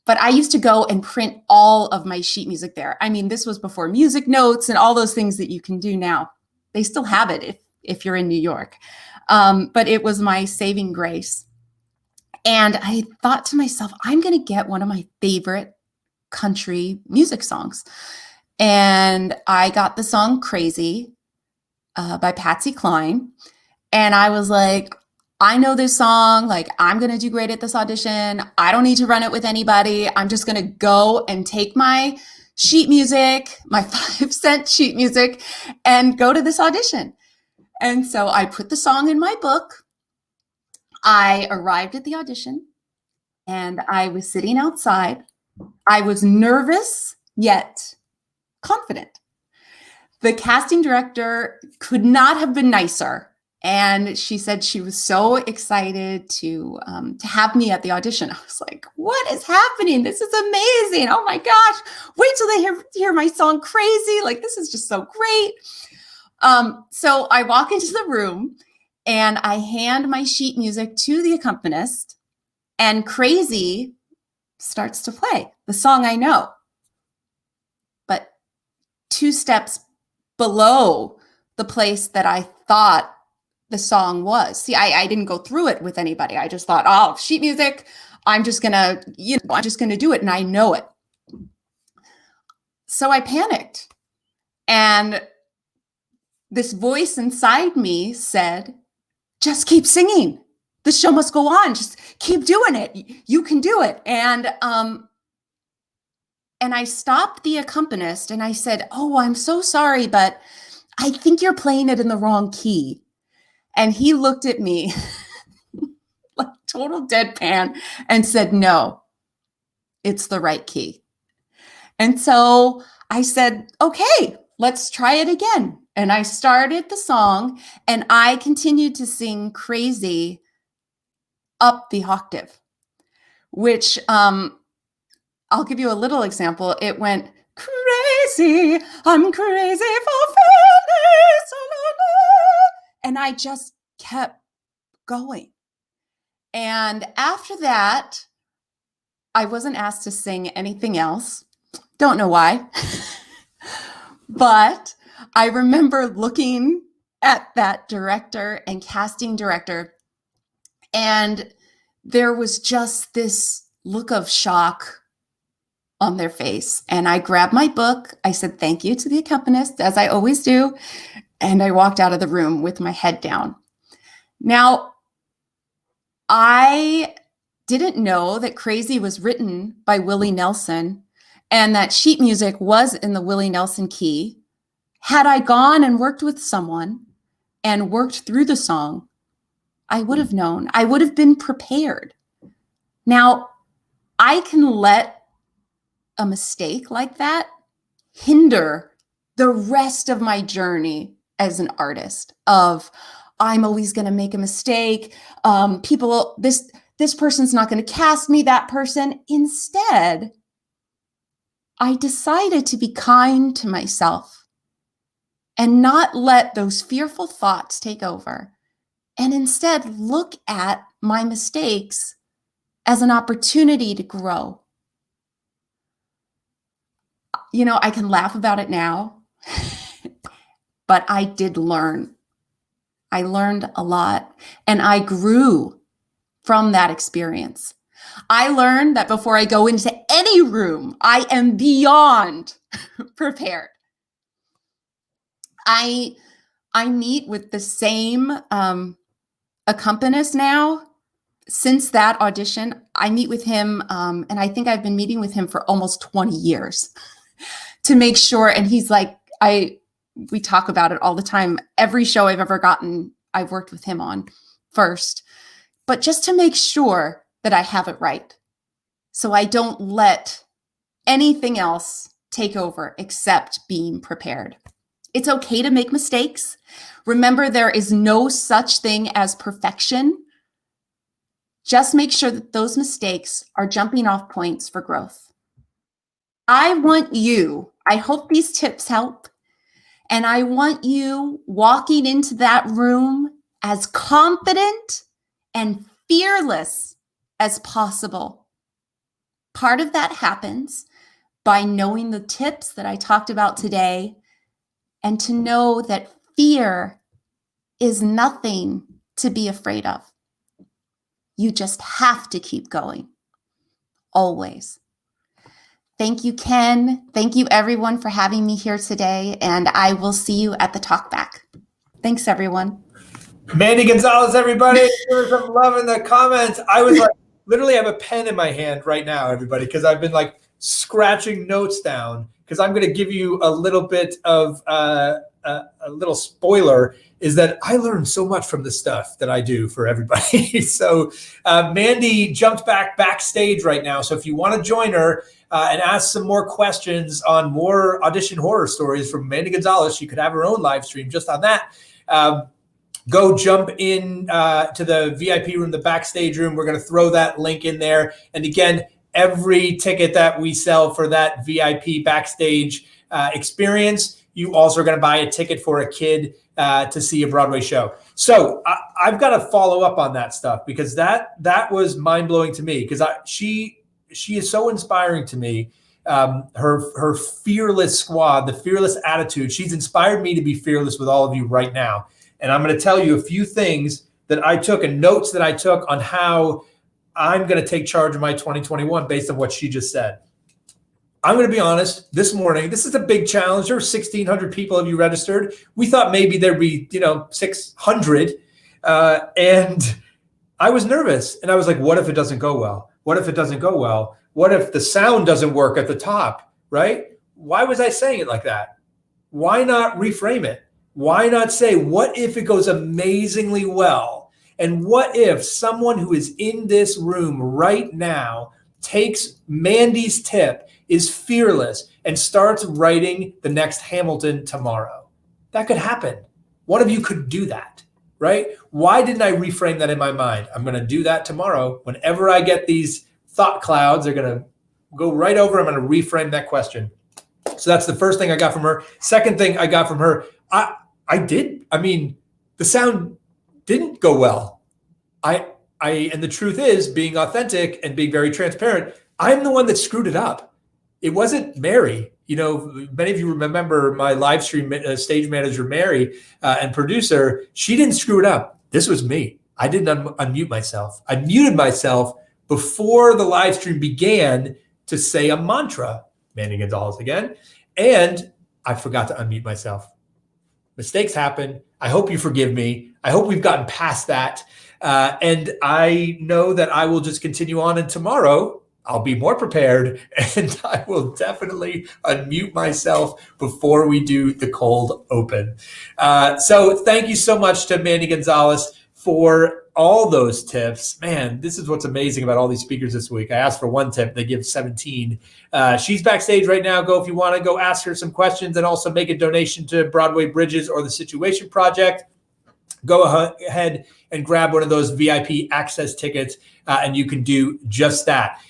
But I used to go and print all of my sheet music there. I mean, this was before music notes and all those things that you can do now. They still have it if you're in New York. But it was my saving grace. And I thought to myself, I'm going to get one of my favorite country music songs. And I got the song Crazy by Patsy Cline. And I was like, I know this song. Like, I'm going to do great at this audition. I don't need to run it with anybody. I'm just going to go and take my sheet music, my 5-cent sheet music, and go to this audition. And so I put the song in my book. I arrived at the audition, and I was sitting outside. I was nervous, yet confident. The casting director could not have been nicer. And she said she was so excited to have me at the audition. I was like, what is happening? This is amazing. Oh my gosh. Wait till they hear my song Crazy. Like, this is just so great. So I walk into the room and I hand my sheet music to the accompanist, and Crazy starts to play, the song I know. But 2 steps below the place that I thought the song was. See, I didn't go through it with anybody. I just thought, oh, sheet music, I'm just gonna do it, and I know it. So I panicked, and this voice inside me said, just keep singing. The show must go on. Just keep doing it. You can do it. And I stopped the accompanist and I said, oh, I'm so sorry, but I think you're playing it in the wrong key. And he looked at me like total deadpan and said, no, it's the right key. And so I said, okay, let's try it again. And I started the song, and I continued to sing Crazy up the octave, which I'll give you a little example. It went, crazy, I'm crazy for feelings. And I just kept going. And after that, I wasn't asked to sing anything else. Don't know why. But I remember looking at that director and casting director, and there was just this look of shock on their face. And I grabbed my book. I said thank you to the accompanist, as I always do. And I walked out of the room with my head down. Now, I didn't know that Crazy was written by Willie Nelson and that sheet music was in the Willie Nelson key. Had I gone and worked with someone and worked through the song, I would have known. I would have been prepared. Now, I can let a mistake like that hinder the rest of my journey as an artist of, I'm always going to make a mistake. This person's not going to cast me, that person. Instead, I decided to be kind to myself and not let those fearful thoughts take over, and instead look at my mistakes as an opportunity to grow. You know, I can laugh about it now, but I did learn. I learned a lot, and I grew from that experience. I learned that before I go into any room, I am beyond prepared. I meet with the same accompanist now. Since that audition, I meet with him, and I think I've been meeting with him for almost 20 years to make sure. And he's like, we talk about it all the time. Every show I've ever gotten, I've worked with him on first, but just to make sure that I have it right. So I don't let anything else take over except being prepared. It's okay to make mistakes. Remember, there is no such thing as perfection. Just make sure that those mistakes are jumping off points for growth. I hope these tips help. And I want you walking into that room as confident and fearless as possible. Part of that happens by knowing the tips that I talked about today, and to know that fear is nothing to be afraid of. You just have to keep going, always. Thank you, Ken. Thank you, everyone, for having me here today, and I will see you at the talkback. Thanks, everyone.
Mandy Gonzalez, everybody. There's some love in the comments. I was like, literally have a pen in my hand right now, everybody, because I've been like scratching notes down, because I'm going to give you a little bit of a little spoiler, is that I learned so much from the stuff that I do for everybody. So Mandy jumped backstage right now. So if you want to join her and ask some more questions on more audition horror stories from Mandy Gonzalez, she could have her own live stream just on that. Go jump in to the VIP room, the backstage room. We're going to throw that link in there. And again, every ticket that we sell for that VIP backstage experience, you also are going to buy a ticket for a kid to see a Broadway show. So I've got to follow up on that stuff, because that was mind blowing to me, because she is so inspiring to me. Her fearless squad, the fearless attitude, she's inspired me to be fearless with all of you right now. And I'm going to tell you a few things that I took and notes that I took on how I'm going to take charge of my 2021 based on what she just said. I'm going to be honest, this morning, this is a big challenge. There were 1,600 people of you registered. We thought maybe there'd be, 600. And I was nervous. And I was like, what if it doesn't go well? What if it doesn't go well? What if the sound doesn't work at the top, right? Why was I saying it like that? Why not reframe it? Why not say, what if it goes amazingly well? And what if someone who is in this room right now takes Mandy's tip, is fearless, and starts writing the next Hamilton tomorrow? That could happen. One of you could do that, right? Why didn't I reframe that in my mind? I'm going to do that tomorrow. Whenever I get these thought clouds, they're going to go right over. I'm going to reframe that question. So that's the first thing I got from her. Second thing I got from her, the sound didn't go well. And the truth is, being authentic and being very transparent, I'm the one that screwed it up. It wasn't Mary. Many of you remember my live stream stage manager, Mary, and producer. She didn't screw it up. This was me. I didn't unmute myself. I muted myself before the live stream began to say a mantra, Mandy Gonzalez again, and I forgot to unmute myself. Mistakes happen. I hope you forgive me. I hope we've gotten past that. And I know that I will just continue on, and tomorrow I'll be more prepared, and I will definitely unmute myself before we do the cold open. So thank you so much to Mandy Gonzalez for all those tips. Man, this is what's amazing about all these speakers this week. I asked for one tip, they give 17. She's backstage right now. Go if you want to go ask her some questions and also make a donation to Broadway Bridges or the Situation Project. Go ahead and grab one of those VIP access tickets, and you can do just that.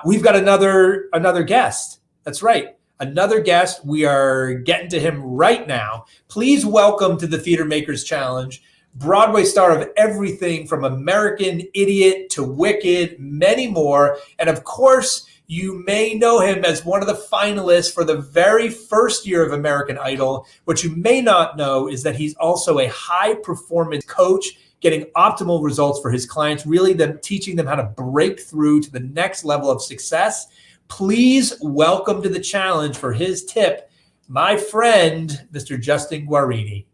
We've got another guest. That's right. Another guest. We are getting to him right now. Please welcome to the Theater Makers Challenge, Broadway star of everything from American Idiot to Wicked, many more. And of course, you may know him as one of the finalists for the very first year of American Idol. What you may not know is that he's also a high performance coach, getting optimal results for his clients, really teaching them how to break through to the next level of success. Please welcome to the challenge for his tip, my friend, Mr. Justin Guarini.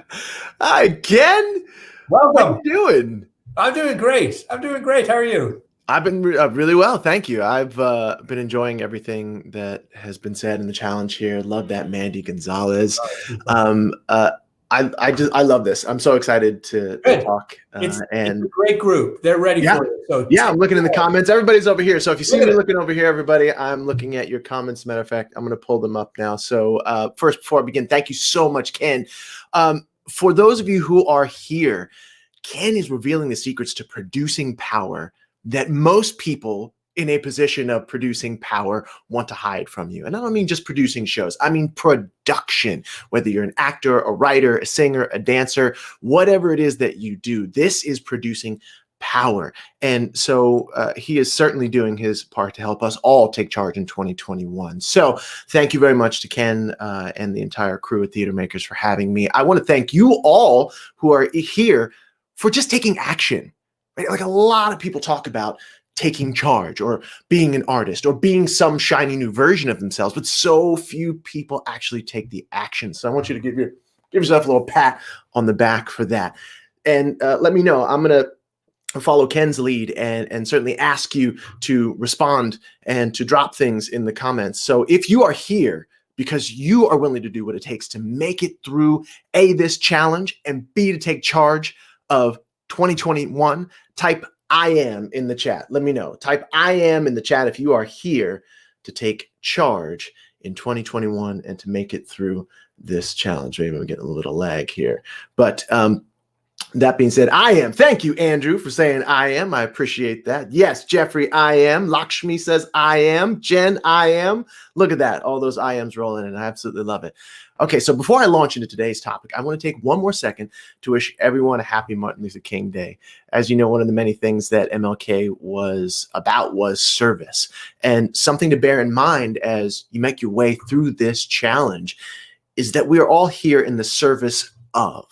Hi, Ken.
Welcome.
How you doing?
I'm doing great. How are you?
I've been really well, thank you. I've been enjoying everything that has been said in the challenge here. Love that Mandy Gonzalez. I love this. I'm so excited to talk.
It's a great group. They're ready for it. So
I'm looking in the comments. Everybody's over here. So if you see me looking over here, everybody, I'm looking at your comments. Matter of fact, I'm going to pull them up now. So first, before I begin, thank you so much, Ken. For those of you who are here, Ken is revealing the secrets to producing power that most people in a position of producing power want to hide from you. And I don't mean just producing shows. I mean production, whether you're an actor, a writer, a singer, a dancer, whatever it is that you do, this is producing power. And so he is certainly doing his part to help us all take charge in 2021. So thank you very much to Ken and the entire crew at Theater Makers for having me. I want to thank you all who are here for just taking action. Right? Like a lot of people talk about taking charge or being an artist or being some shiny new version of themselves, but so few people actually take the action. So I want you to give yourself a little pat on the back for that. And let me know. I'm going to follow Ken's lead and certainly ask you to respond and to drop things in the comments. So if you are here because you are willing to do what it takes to make it through A, this challenge, and B, to take charge of 2021, type I am in the chat. Let me know. Type I am in the chat if you are here to take charge in 2021 and to make it through this challenge. Maybe we're getting a little lag here. But that being said, I am. Thank you, Andrew, for saying I am. I appreciate that. Yes, Jeffrey, I am. Lakshmi says I am. Jen, I am. Look at that. All those I ams rolling in. I absolutely love it. Okay, so before I launch into today's topic, I want to take one more second to wish everyone a happy Martin Luther King Day. As you know, one of the many things that MLK was about was service. And something to bear in mind as you make your way through this challenge is that we are all here in the service of.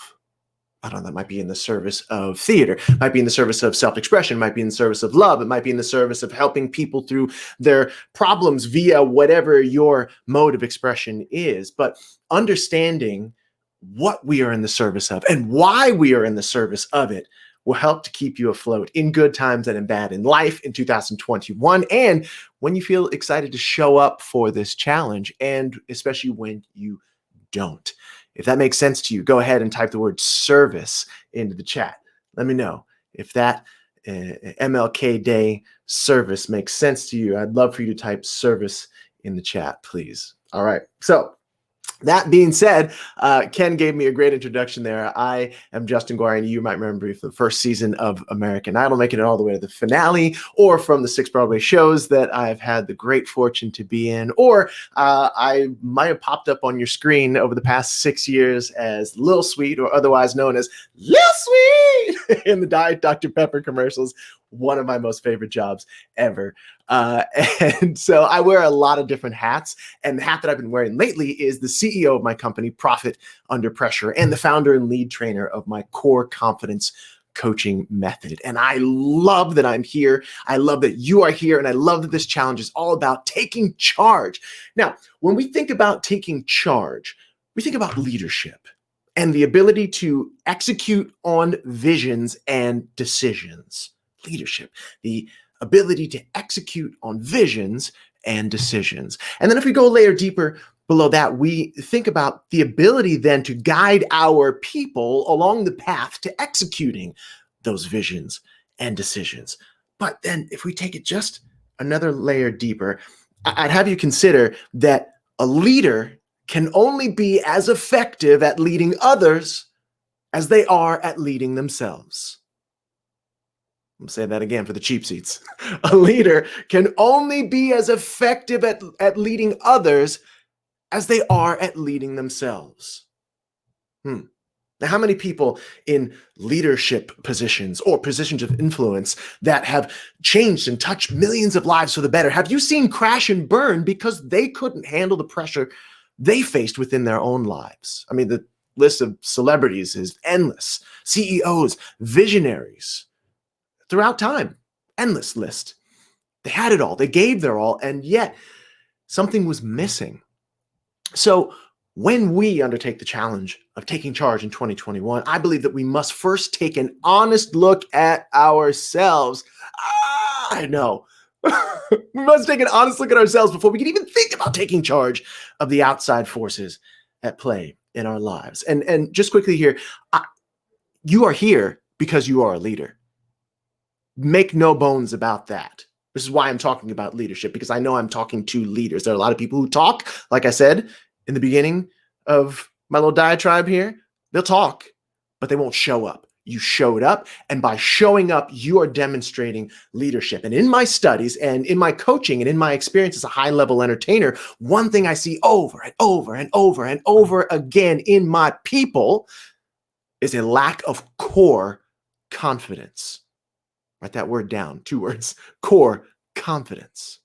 I don't know, that might be in the service of theater, might be in the service of self-expression, might be in the service of love, it might be in the service of helping people through their problems via whatever your mode of expression is. But understanding what we are in the service of and why we are in the service of it will help to keep you afloat in good times and in bad, in life in 2021, and when you feel excited to show up for this challenge, and especially when you don't. If that makes sense to you, go ahead and type the word service into the chat. Let me know if that MLK Day service makes sense to you. I'd love for you to type service in the chat, please. All right. So that being said, Ken gave me a great introduction there. I am Justin Guarini. You might remember me from the first season of American Idol, making it all the way to the finale, or from the 6 Broadway shows that I've had the great fortune to be in, or I might have popped up on your screen over the past 6 years as Lil Sweet, or otherwise known as Lil Sweet in the Diet Dr. Pepper commercials. One of my most favorite jobs ever. And so I wear a lot of different hats. And the hat that I've been wearing lately is the CEO of my company, Profit Under Pressure, and the founder and lead trainer of my core confidence coaching method. And I love that I'm here. I love that you are here. And I love that this challenge is all about taking charge. Now, when we think about taking charge, we think about leadership and the ability to execute on visions and decisions. Leadership, the ability to execute on visions and decisions. And then if we go a layer deeper below that, we think about the ability then to guide our people along the path to executing those visions and decisions. But then if we take it just another layer deeper, I'd have you consider that a leader can only be as effective at leading others as they are at leading themselves. I'm saying that again for the cheap seats. A leader can only be as effective at leading others as they are at leading themselves. Now, how many people in leadership positions or positions of influence that have changed and touched millions of lives for the better have you seen crash and burn because they couldn't handle the pressure they faced within their own lives? I mean, the list of celebrities is endless. CEOs, visionaries, throughout time, endless list. They had it all. They gave their all, and yet something was missing. So when we undertake the challenge of taking charge in 2021, I believe that we must first take an honest look at ourselves. I know. We must take an honest look at ourselves before we can even think about taking charge of the outside forces at play in our lives. And just quickly here, you are here because you are a leader. Make no bones about that. This is why I'm talking about leadership, because I know I'm talking to leaders. There are a lot of people who talk, like I said in the beginning of my little diatribe here. They'll talk, but they won't show up. You showed up, and by showing up, you are demonstrating leadership. And in my studies and in my coaching and in my experience as a high-level entertainer, one thing I see over and over and over and over again in my people is a lack of core confidence. Write that word down, 2 words, core confidence.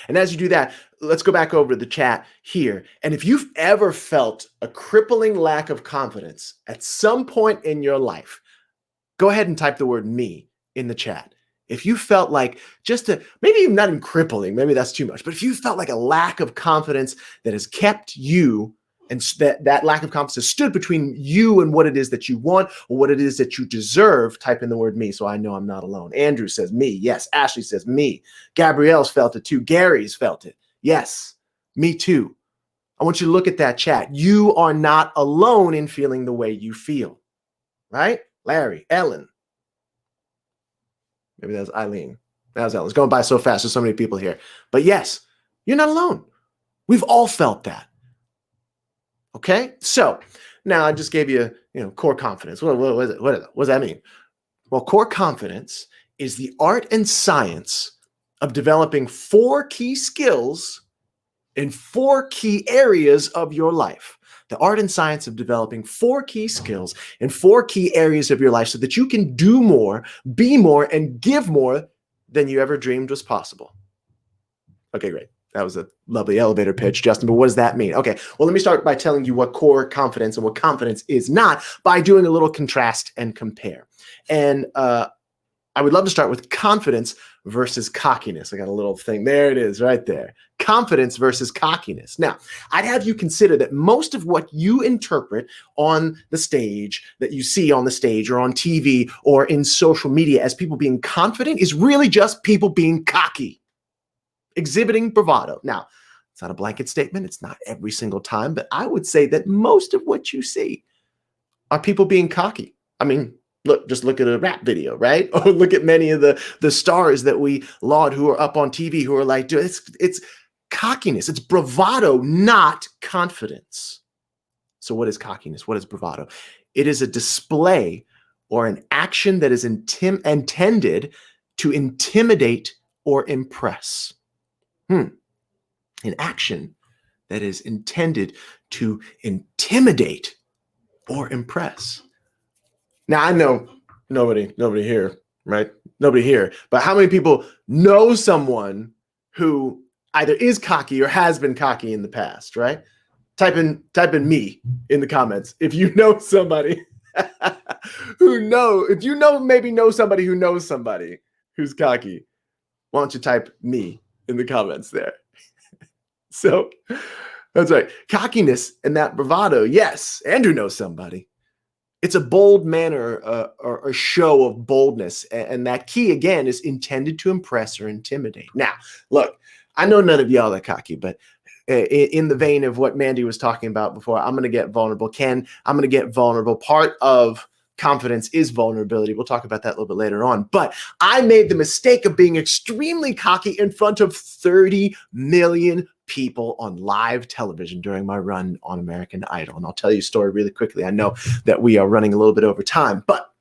And as you do that, let's go back over to the chat here. And if you've ever felt a crippling lack of confidence at some point in your life, go ahead and type the word me in the chat. If you felt like maybe even not even crippling, maybe that's too much, but if you felt like a lack of confidence that has kept you, and that lack of confidence has stood between you and what it is that you want or what it is that you deserve, type in the word me so I know I'm not alone. Andrew says me. Yes. Ashley says me. Gabrielle's felt it too. Gary's felt it. Yes. Me too. I want you to look at that chat. You are not alone in feeling the way you feel. Right? Larry, Ellen. Maybe that's Eileen. That was Ellen. It's going by so fast. There's so many people here. But yes, you're not alone. We've all felt that. Okay, so now I just gave you, core confidence. What does that mean? Well, core confidence is the art and science of developing 4 key skills in 4 key areas of your life. The art and science of developing 4 key skills in 4 key areas of your life so that you can do more, be more, and give more than you ever dreamed was possible. Okay, great. That was a lovely elevator pitch, Justin, but what does that mean? Okay, well, let me start by telling you what core confidence and what confidence is not by doing a little contrast and compare. And I would love to start with confidence versus cockiness. I got a little thing. There it is right there. Confidence versus cockiness. Now, I'd have you consider that most of what you interpret on the stage, that you see on the stage or on TV or in social media as people being confident is really just people being cocky. Exhibiting bravado. Now, it's not a blanket statement. It's not every single time, but I would say that most of what you see are people being cocky. I mean, just look at a rap video, right? Or look at many of the stars that we laud who are up on TV who are like, dude, it's cockiness. It's bravado, not confidence. So what is cockiness? What is bravado? It is a display or an action that is intended to intimidate or impress. An action that is intended to intimidate or impress. Now, I know nobody here, right? Nobody here. But how many people know someone who either is cocky or has been cocky in the past, right? Type in me in the comments if you know somebody maybe know somebody who knows somebody who's cocky. Why don't you type me in the comments there? So that's right. Cockiness and that bravado. Yes, Andrew knows somebody. It's a bold manner or a show of boldness. And that key, again, is intended to impress or intimidate. Now, look, I know none of y'all are cocky, but in the vein of what Mandy was talking about before, I'm going to get vulnerable. I'm going to get vulnerable. Part of confidence is vulnerability. We'll talk about that a little bit later on. But I made the mistake of being extremely cocky in front of 30 million people on live television during my run on American Idol. And I'll tell you a story really quickly. I know that we are running a little bit over time, but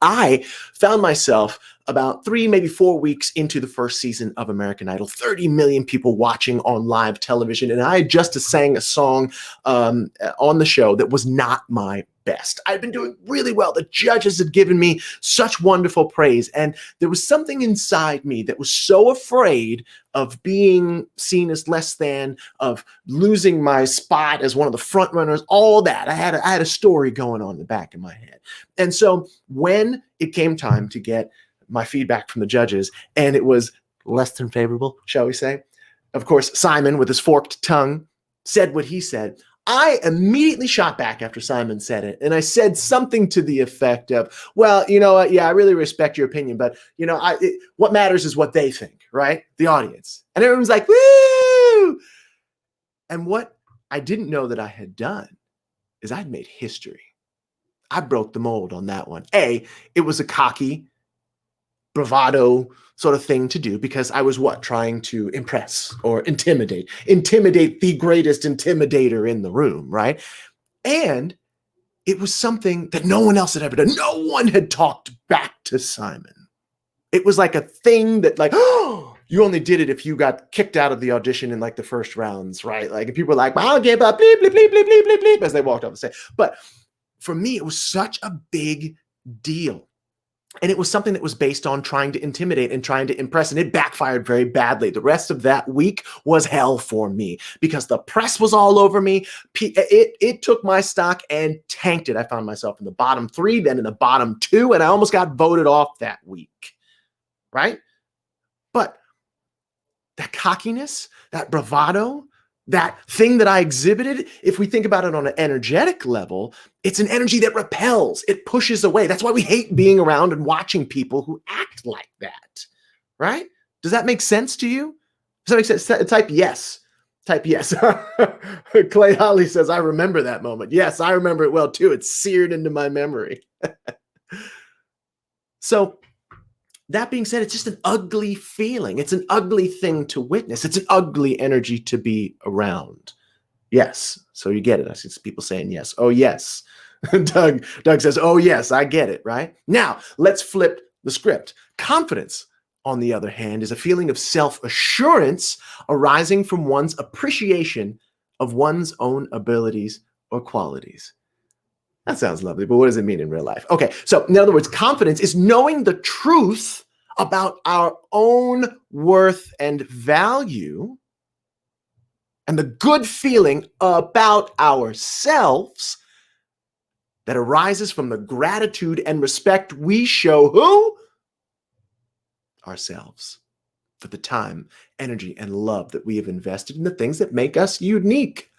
I found myself about 3, maybe 4 weeks into the first season of American Idol, 30 million people watching on live television. And I had just sang a song on the show that was not my best. I'd been doing really well. The judges had given me such wonderful praise. And there was something inside me that was so afraid of being seen as less than, of losing my spot as one of the front runners, all that. I had a story going on in the back of my head. And so when it came time to get my feedback from the judges, and it was less than favorable, shall we say, of course, Simon, with his forked tongue, said what he said. I immediately shot back after Simon said it, and I said something to the effect of, well, you know what? Yeah, I really respect your opinion, but you know, what matters is what they think, right? The audience. And everyone's like, woo! And what I didn't know that I had done is I'd made history. I broke the mold on that one. It was a cocky, bravado sort of thing to do because I was trying to impress or intimidate the greatest intimidator in the room, right? And it was something that no one else had ever done. No one had talked back to Simon. It was like a thing that like, oh, you only did it if you got kicked out of the audition in like the first rounds, right? Like, and people were like, well, I'll give up, bleep, bleep, bleep, bleep, bleep, bleep, bleep, as they walked off the stage. But for me, it was such a big deal. And it was something that was based on trying to intimidate and trying to impress, and it backfired very badly. The rest of that week was hell for me because the press was all over me. It took my stock and tanked it. I found myself in the bottom 3, then in the bottom 2, and I almost got voted off that week, right? But that cockiness, that bravado, that thing that I exhibited, if we think about it on an energetic level, it's an energy that repels, it pushes away. That's why we hate being around and watching people who act like that, right? Does that make sense to you? Does that make sense? Type yes. Type yes. Clay Holly says, I remember that moment. Yes, I remember it well too. It's seared into my memory. So, that being said, it's just an ugly feeling. It's an ugly thing to witness. It's an ugly energy to be around. Yes. So you get it. I see people saying yes. Oh, yes. Doug says, oh, yes, I get it, right? Now, let's flip the script. Confidence, on the other hand, is a feeling of self-assurance arising from one's appreciation of one's own abilities or qualities. That sounds lovely, but what does it mean in real life? Okay, so in other words, confidence is knowing the truth about our own worth and value and the good feeling about ourselves that arises from the gratitude and respect we show who? Ourselves, for the time, energy, and love that we have invested in the things that make us unique,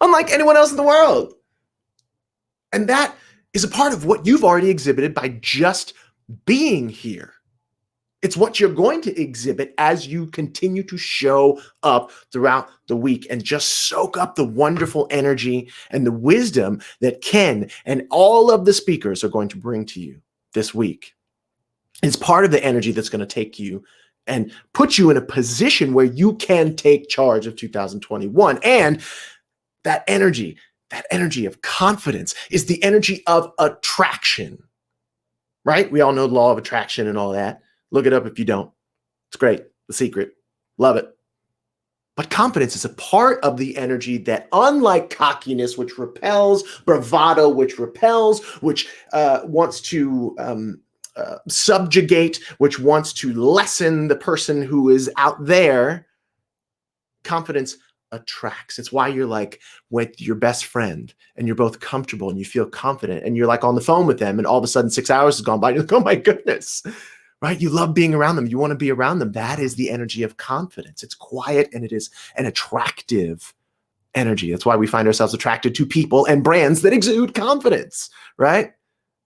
unlike anyone else in the world. And that is a part of what you've already exhibited by just being here. It's what you're going to exhibit as you continue to show up throughout the week and just soak up the wonderful energy and the wisdom that Ken and all of the speakers are going to bring to you this week. It's part of the energy that's going to take you and put you in a position where you can take charge of 2021. And that energy of confidence is the energy of attraction, right? We all know the law of attraction and all that. Look it up if you don't. It's great. The Secret. Love it. But confidence is a part of the energy that, unlike cockiness, which repels, bravado, which repels, which wants to subjugate, which wants to lessen the person who is out there, confidence attracts. It's why you're like with your best friend and you're both comfortable and you feel confident and you're like on the phone with them and all of a sudden 6 hours has gone by. You're like, oh my goodness, right? You love being around them. You want to be around them. That is the energy of confidence. It's quiet and it is an attractive energy. That's why we find ourselves attracted to people and brands that exude confidence, right?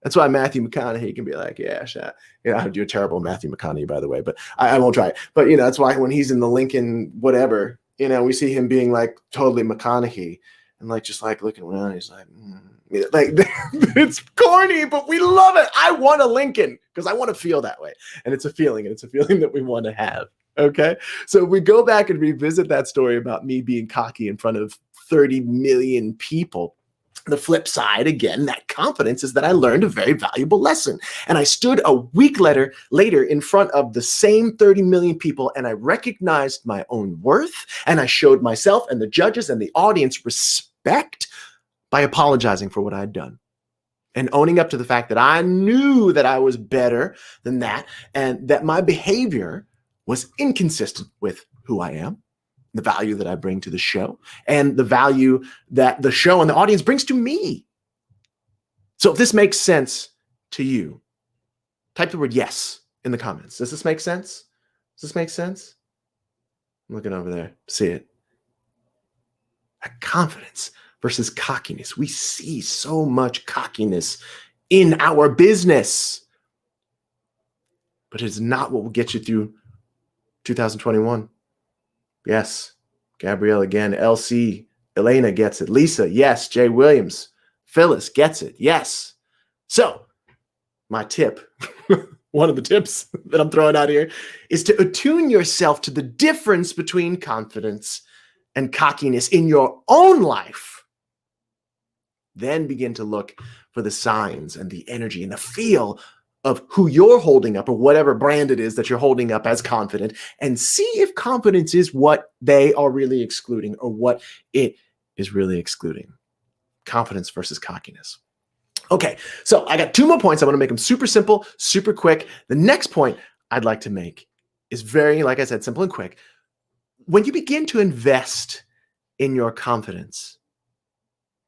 That's why Matthew McConaughey can be like, yeah, sure. Yeah, I do a terrible Matthew McConaughey, by the way, but I won't try it. But, you know, that's why when he's in the Lincoln, whatever, you know, we see him being like totally McConaughey and like just like looking around. He's like, Like, it's corny, but we love it. I want a Lincoln because I want to feel that way. And it's a feeling, and it's a feeling that we want to have. Okay. So we go back and revisit that story about me being cocky in front of 30 million people. The flip side, again, that confidence is that I learned a very valuable lesson. And I stood a week later in front of the same 30 million people, and I recognized my own worth, and I showed myself and the judges and the audience respect by apologizing for what I'd done and owning up to the fact that I knew that I was better than that and that my behavior was inconsistent with who I am, the value that I bring to the show, and the value that the show and the audience brings to me. So if this makes sense to you, type the word yes in the comments. Does this make sense? Does this make sense? I'm looking over there. See it. Confidence versus cockiness. We see so much cockiness in our business, but it's not what will get you through 2021. Yes. Gabrielle again. LC. Elena gets it. Lisa. Yes. Jay Williams. Phyllis gets it. Yes. So my tip, one of the tips that I'm throwing out here, is to attune yourself to the difference between confidence and cockiness in your own life. Then begin to look for the signs and the energy and the feel of who you're holding up or whatever brand it is that you're holding up as confident, and see if confidence is what they are really excluding or what it is really excluding. Confidence versus cockiness. Okay, so I got 2 more points. I want to make them super simple, super quick. The next point I'd like to make is very, like I said, simple and quick. When you begin to invest in your confidence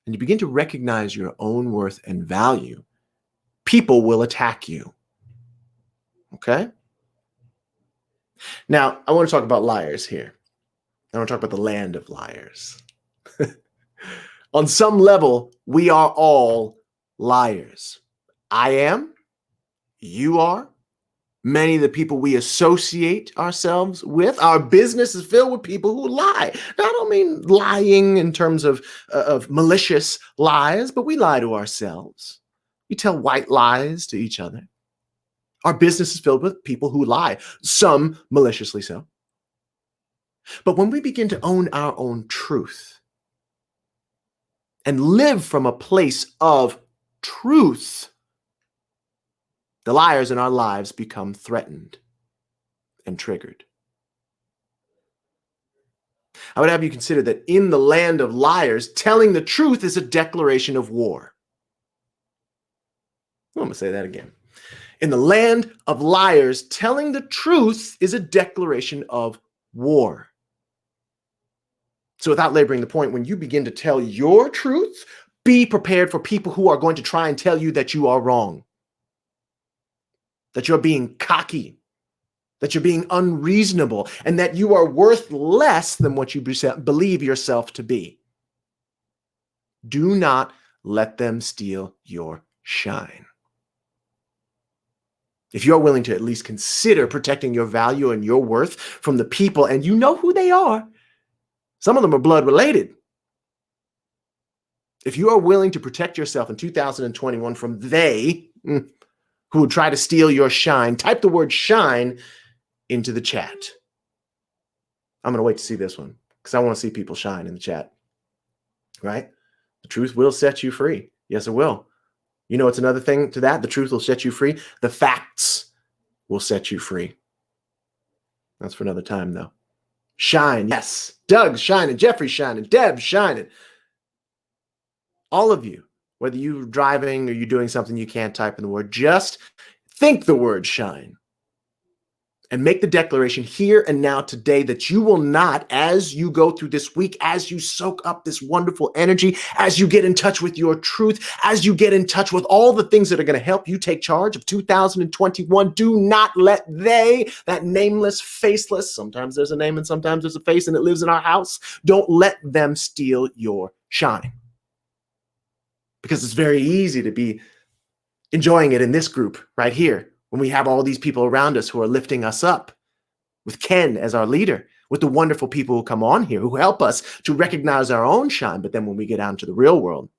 and you begin to recognize your own worth and value, people will attack you. Okay? Now, I want to talk about liars here. I want to talk about the land of liars. On some level, we are all liars. I am. You are. Many of the people we associate ourselves with, our business is filled with people who lie. Now, I don't mean lying in terms of malicious lies, but we lie to ourselves. We tell white lies to each other. Our business is filled with people who lie, some maliciously so. But when we begin to own our own truth and live from a place of truth, the liars in our lives become threatened and triggered. I would have you consider that in the land of liars, telling the truth is a declaration of war. I'm going to say that again. In the land of liars, telling the truth is a declaration of war. So without laboring the point, when you begin to tell your truth, be prepared for people who are going to try and tell you that you are wrong, that you're being cocky, that you're being unreasonable, and that you are worth less than what you believe yourself to be. Do not let them steal your shine. If you're willing to at least consider protecting your value and your worth from the people, and you know who they are, some of them are blood related. If you are willing to protect yourself in 2021 from they who would try to steal your shine, type the word shine into the chat. I'm going to wait to see this one because I want to see people shine in the chat. Right? The truth will set you free. Yes, it will. You know, it's another thing to that. The truth will set you free. The facts will set you free. That's for another time, though. Shine. Yes. Doug's shining. Jeffrey's shining. Deb's shining. All of you, whether you're driving or you're doing something you can't type in the word, just think the word shine and make the declaration here and now today that you will not, as you go through this week, as you soak up this wonderful energy, as you get in touch with your truth, as you get in touch with all the things that are going to help you take charge of 2021, do not let they, that nameless, faceless, sometimes there's a name and sometimes there's a face and it lives in our house, don't let them steal your shine. Because it's very easy to be enjoying it in this group right here when we have all these people around us who are lifting us up, with Ken as our leader, with the wonderful people who come on here who help us to recognize our own shine. But then when we get out into the real world,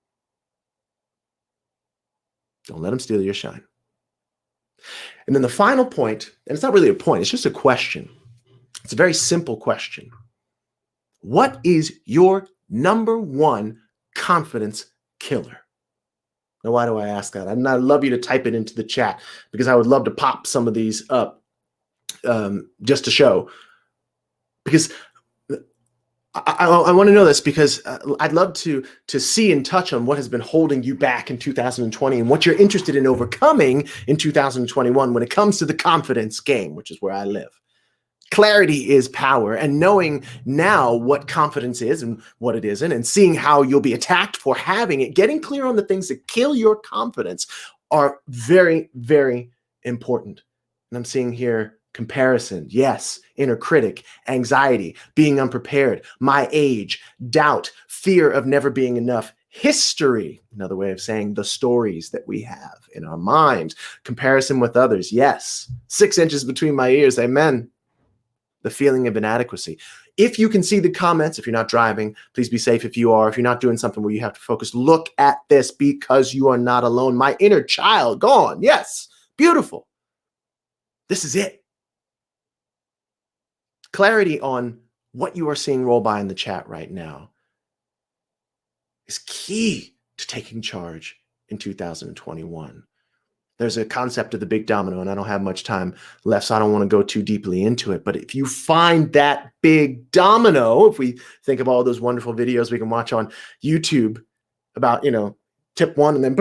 Don't let them steal your shine. And then the final point, and it's not really a point, it's just a question. It's a very simple question. What is your number one confidence killer? Now, why do I ask that? I'd love you to type it into the chat because I would love to pop some of these up just to show. Because I want to know this because I'd love to see and touch on what has been holding you back in 2020 and what you're interested in overcoming in 2021 when it comes to the confidence game, which is where I live. Clarity is power, and knowing now what confidence is and what it isn't, and seeing how you'll be attacked for having it, getting clear on the things that kill your confidence are very, very important. And I'm seeing here comparison, yes, inner critic, anxiety, being unprepared, my age, doubt, fear of never being enough, history, another way of saying the stories that we have in our minds, comparison with others, yes, 6 inches between my ears, amen. The feeling of inadequacy. If you can see the comments, if you're not driving, please be safe. If you are, if you're not doing something where you have to focus, look at this because you are not alone. My inner child gone. Yes, beautiful. This is it. Clarity on what you are seeing roll by in the chat right now is key to taking charge in 2021. There's a concept of the big domino, and I don't have much time left, so I don't want to go too deeply into it. But if you find that big domino, if we think of all those wonderful videos we can watch on YouTube about, tip one and then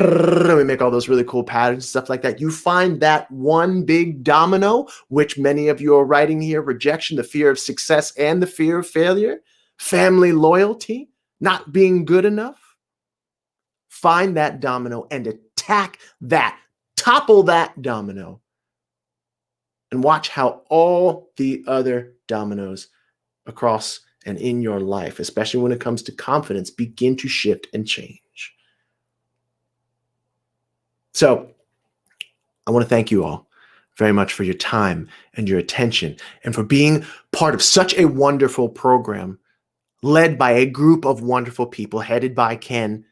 we make all those really cool patterns, stuff like that. You find that one big domino, which many of you are writing here, rejection, the fear of success and the fear of failure, family loyalty, not being good enough. Find that domino and attack that. Topple that domino and watch how all the other dominoes across and in your life, especially when it comes to confidence, begin to shift and change. So I want to thank you all very much for your time and your attention and for being part of such a wonderful program led by a group of wonderful people headed by Ken,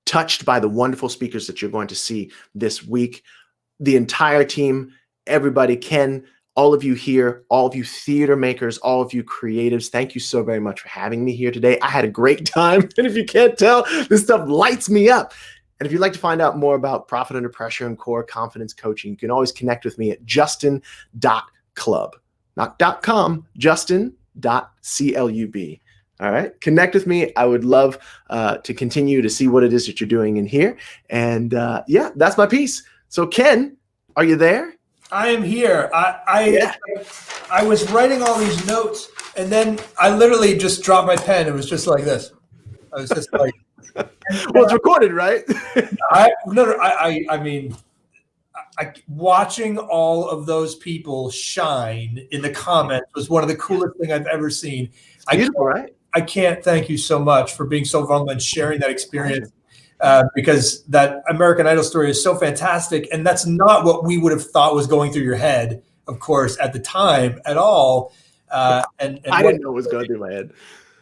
touched by the wonderful speakers that you're going to see this week. The entire team, everybody, Ken, all of you here, all of you theater makers, all of you creatives, thank you so very much for having me here today. I had a great time. And if you can't tell, this stuff lights me up. And if you'd like to find out more about Profit Under Pressure and core confidence coaching, you can always connect with me at justin.club. Not .com, justin.club. All right. Connect with me. I would love to continue to see what it is that you're doing in here. And that's my piece. So Ken, are you there?
I am here. I was writing all these notes and then I literally just dropped my pen. It was just like this. I was just like,
well, it's recorded, right?
Watching all of those people shine in the comments was one of the coolest things I've ever seen.
Beautiful, right?
I can't thank you so much for being so vulnerable and sharing that experience because that American Idol story is so fantastic. And that's not what we would have thought was going through your head, of course, at the time at all. And
I didn't know what was going through my head.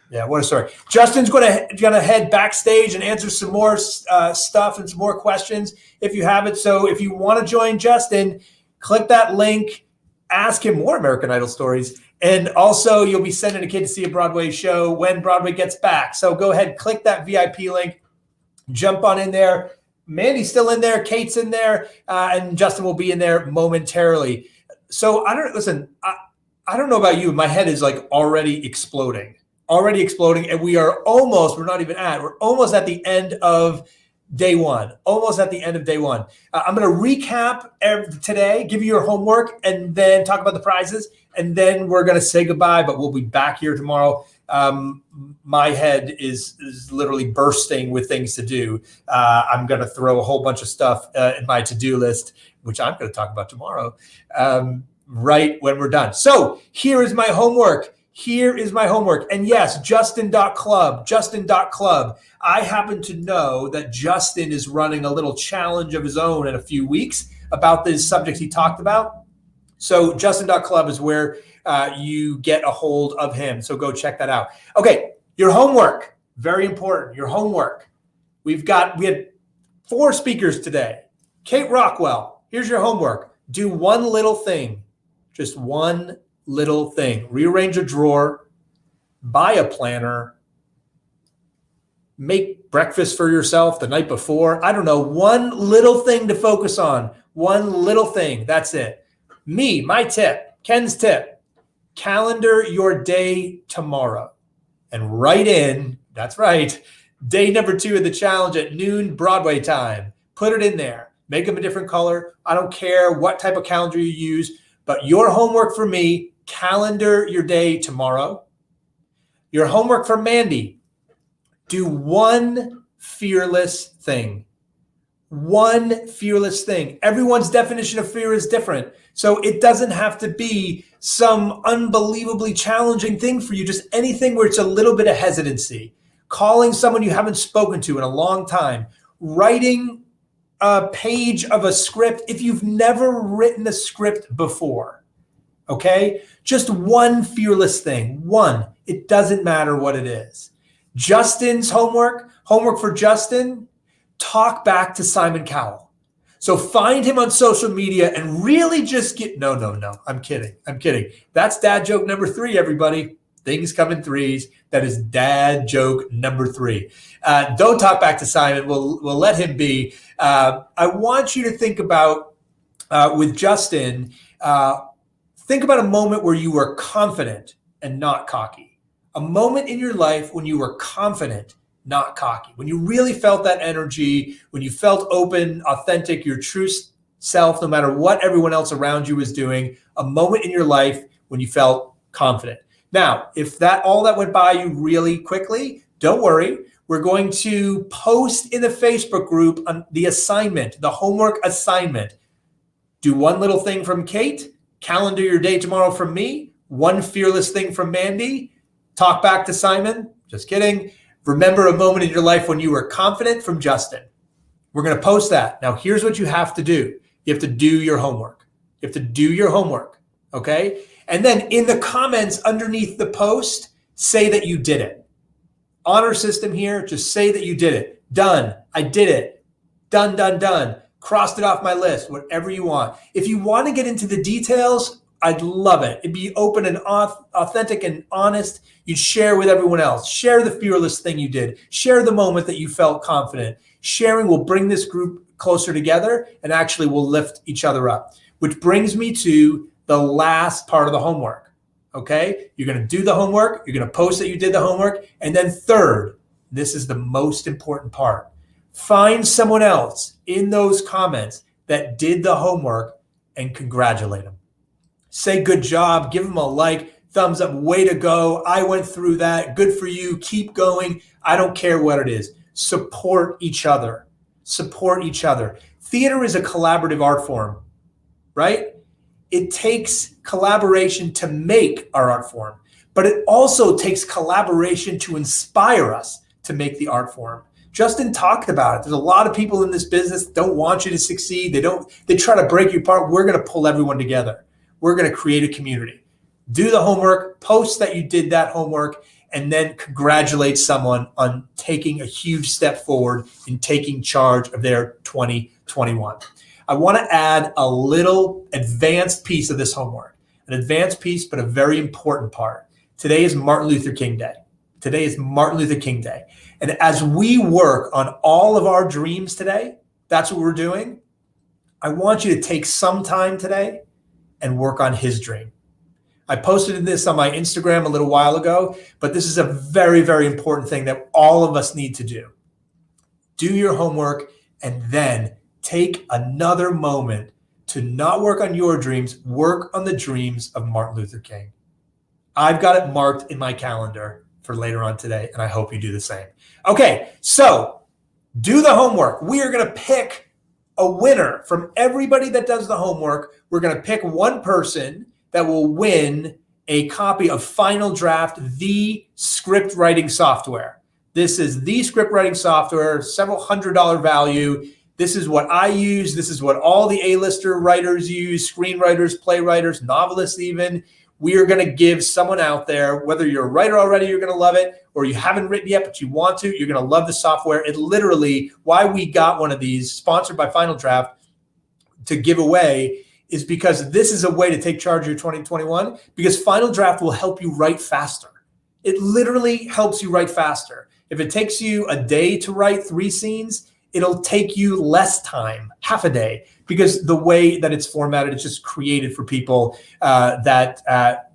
Yeah, what a story. Justin's going to head backstage and answer some more stuff and some more questions if you have it. So if you want to join Justin, click that link, ask him more American Idol stories. And also, you'll be sending a kid to see a Broadway show when Broadway gets back. So go ahead, click that VIP link, jump on in there. Mandy's still in there, Kate's in there, and Justin will be in there momentarily. So I don't know about you. My head is like already exploding. And we're almost at the end of day one, I'm going to recap today, give you your homework, and then talk about the prizes. And then we're going to say goodbye, but we'll be back here tomorrow. My head is literally bursting with things to do. I'm going to throw a whole bunch of stuff in my to-do list, which I'm going to talk about tomorrow, right when we're done. So here is my homework. And yes, justin.club. I happen to know that Justin is running a little challenge of his own in a few weeks about this subject he talked about. So justin.club is where you get a hold of him. So go check that out. Okay, your homework, very important. Your homework. We had 4 speakers today. Kate Rockwell, here's your homework. Do one little thing, just one little thing. Rearrange a drawer, buy a planner, make breakfast for yourself the night before. I don't know, one little thing to focus on, one little thing. That's it. My tip, Ken's tip, calendar your day tomorrow and write in, that's right, day number 2 of the challenge at noon Broadway time. Put it in there. Make them a different color. I don't care what type of calendar you use, but your homework for me, calendar your day tomorrow. Your homework for Mandy, do one fearless thing. One fearless thing. Everyone's definition of fear is different. So it doesn't have to be some unbelievably challenging thing for you, just anything where it's a little bit of hesitancy. Calling someone you haven't spoken to in a long time. Writing a page of a script if you've never written a script before. Okay? Just one fearless thing. One. It doesn't matter what it is. Justin's homework for Justin, talk back to Simon Cowell. So find him on social media and really just get, no. I'm kidding. That's dad joke number 3, everybody. Things come in threes. That is dad joke number 3. Don't talk back to Simon. We'll let him be. I want you to think about, with Justin, think about a moment where you were confident and not cocky. A moment in your life when you were confident, not cocky. When you really felt that energy, when you felt open, authentic, your true self, no matter what everyone else around you was doing. A moment in your life when you felt confident. Now, if all that went by you really quickly, don't worry. We're going to post in the Facebook group on the assignment, the homework assignment. Do one little thing from Kate, calendar your day tomorrow from me, one fearless thing from Mandy, talk back to Simon, just kidding. Remember a moment in your life when you were confident from Justin. We're going to post that. Now, here's what you have to do. You have to do your homework. You have to do your homework, okay? And then in the comments underneath the post, say that you did it. Honor system here, just say that you did it. Done, I did it. Done. Crossed it off my list, whatever you want. If you want to get into the details, I'd love it. It'd be open and authentic and honest. You'd share with everyone else. Share the fearless thing you did. Share the moment that you felt confident. Sharing will bring this group closer together and actually will lift each other up. Which brings me to the last part of the homework. Okay? You're going to do the homework. You're going to post that you did the homework. And then third, this is the most important part. Find someone else in those comments that did the homework and congratulate them. Say good job, give them a like, thumbs up, way to go. I went through that. Good for you. Keep going. I don't care what it is. Support each other. Support each other. Theater is a collaborative art form, right? It takes collaboration to make our art form, but it also takes collaboration to inspire us to make the art form. Justin talked about it. There's a lot of people in this business that don't want you to succeed. They try to break you apart. We're going to pull everyone together. We're going to create a community. Do the homework, post that you did that homework, and then congratulate someone on taking a huge step forward in taking charge of their 2021. I want to add a little advanced piece of this homework, an advanced piece, but a very important part. Today is Martin Luther King Day. Today is Martin Luther King Day. And as we work on all of our dreams today, that's what we're doing. I want you to take some time today and work on his dream. I posted this on my Instagram a little while ago, but this is a very, very important thing that all of us need to do. Do your homework and then take another moment to not work on your dreams, work on the dreams of Martin Luther King. I've got it marked in my calendar for later on today, and I hope you do the same. Okay, so do the homework. We are going to pick a winner from everybody that does the homework. We're going to pick one person that will win a copy of Final Draft, the script writing software. This is the script writing software, several $100 value. This is what I use. This is what all the A-lister writers use, screenwriters, playwriters, novelists even. We are going to give someone out there, whether you're a writer already, you're going to love it, or you haven't written yet, but you want to, you're going to love the software. It literally, why we got one of these, sponsored by Final Draft, to give away is because this is a way to take charge of your 2021, because Final Draft will help you write faster. It literally helps you write faster. If it takes you a day to write 3 scenes, it'll take you less time, half a day, because the way that it's formatted, it's just created for people that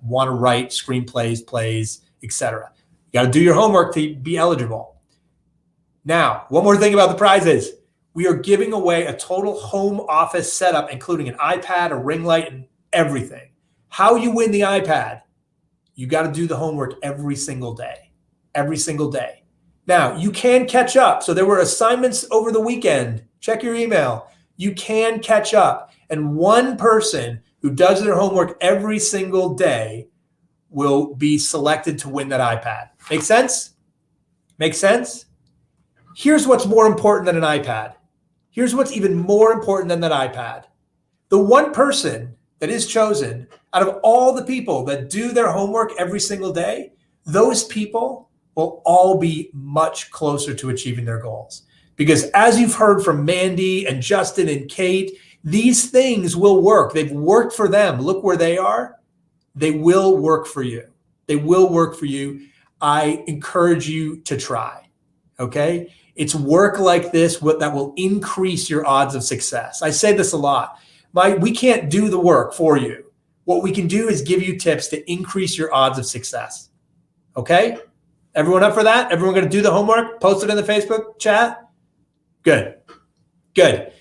want to write screenplays, plays, etc. You got to do your homework to be eligible. Now, one more thing about the prizes. We are giving away a total home office setup, including an iPad, a ring light, and everything. How you win the iPad? You got to do the homework every single day. Every single day. Now, you can catch up. So there were assignments over the weekend. Check your email. You can catch up. And one person who does their homework every single day will be selected to win that iPad. Make sense? Make sense? Here's what's more important than an iPad. Here's what's even more important than that iPad. The one person that is chosen out of all the people that do their homework every single day, those people will all be much closer to achieving their goals. Because as you've heard from Mandy and Justin and Kate, these things will work. They've worked for them. Look where they are. They will work for you. They will work for you. I encourage you to try, okay? It's work like this that will increase your odds of success. I say this a lot. We can't do the work for you. What we can do is give you tips to increase your odds of success, okay? Everyone up for that? Everyone going to do the homework? Post it in the Facebook chat? Good. Good.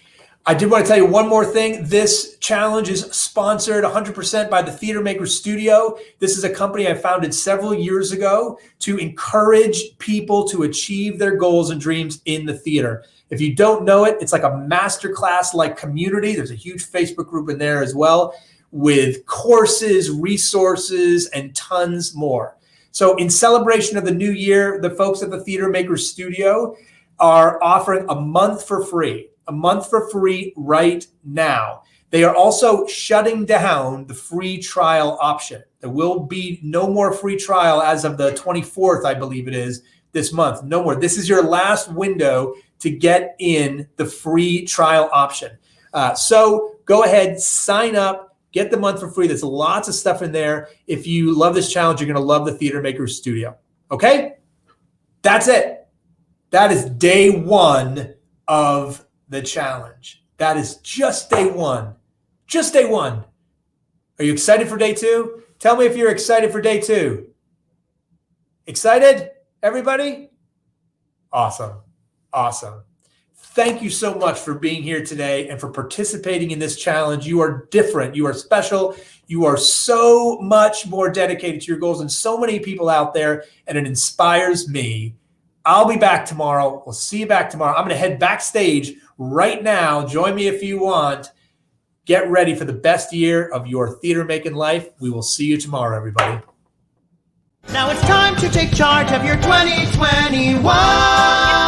I did want to tell you one more thing. This challenge is sponsored 100% by the Theater Maker Studio. This is a company I founded several years ago to encourage people to achieve their goals and dreams in the theater. If you don't know it, it's like a masterclass-like community. There's a huge Facebook group in there as well with courses, resources, and tons more. So in celebration of the new year, the folks at the Theater Maker Studio are offering a month for free. A month for free right now. They are also shutting down the free trial option. There will be no more free trial as of the 24th, I believe it is, this month. No more. This is your last window to get in the free trial option. So go ahead, sign up, get the month for free. There's lots of stuff in there. If you love this challenge, you're going to love the Theater Maker Studio. Okay? That's it. That is day one of the challenge. That is just day one. Just day one. Are you excited for day two? Tell me if you're excited for day two. Excited, everybody? Awesome. Awesome. Thank you so much for being here today and for participating in this challenge. You are different. You are special. You are so much more dedicated to your goals than so many people out there, and it inspires me. I'll be back tomorrow. We'll see you back tomorrow. I'm going to head backstage right now. Join me if you want. Get ready for the best year of your theater making life. We will see you tomorrow, everybody.
Now it's time to take charge of your 2021.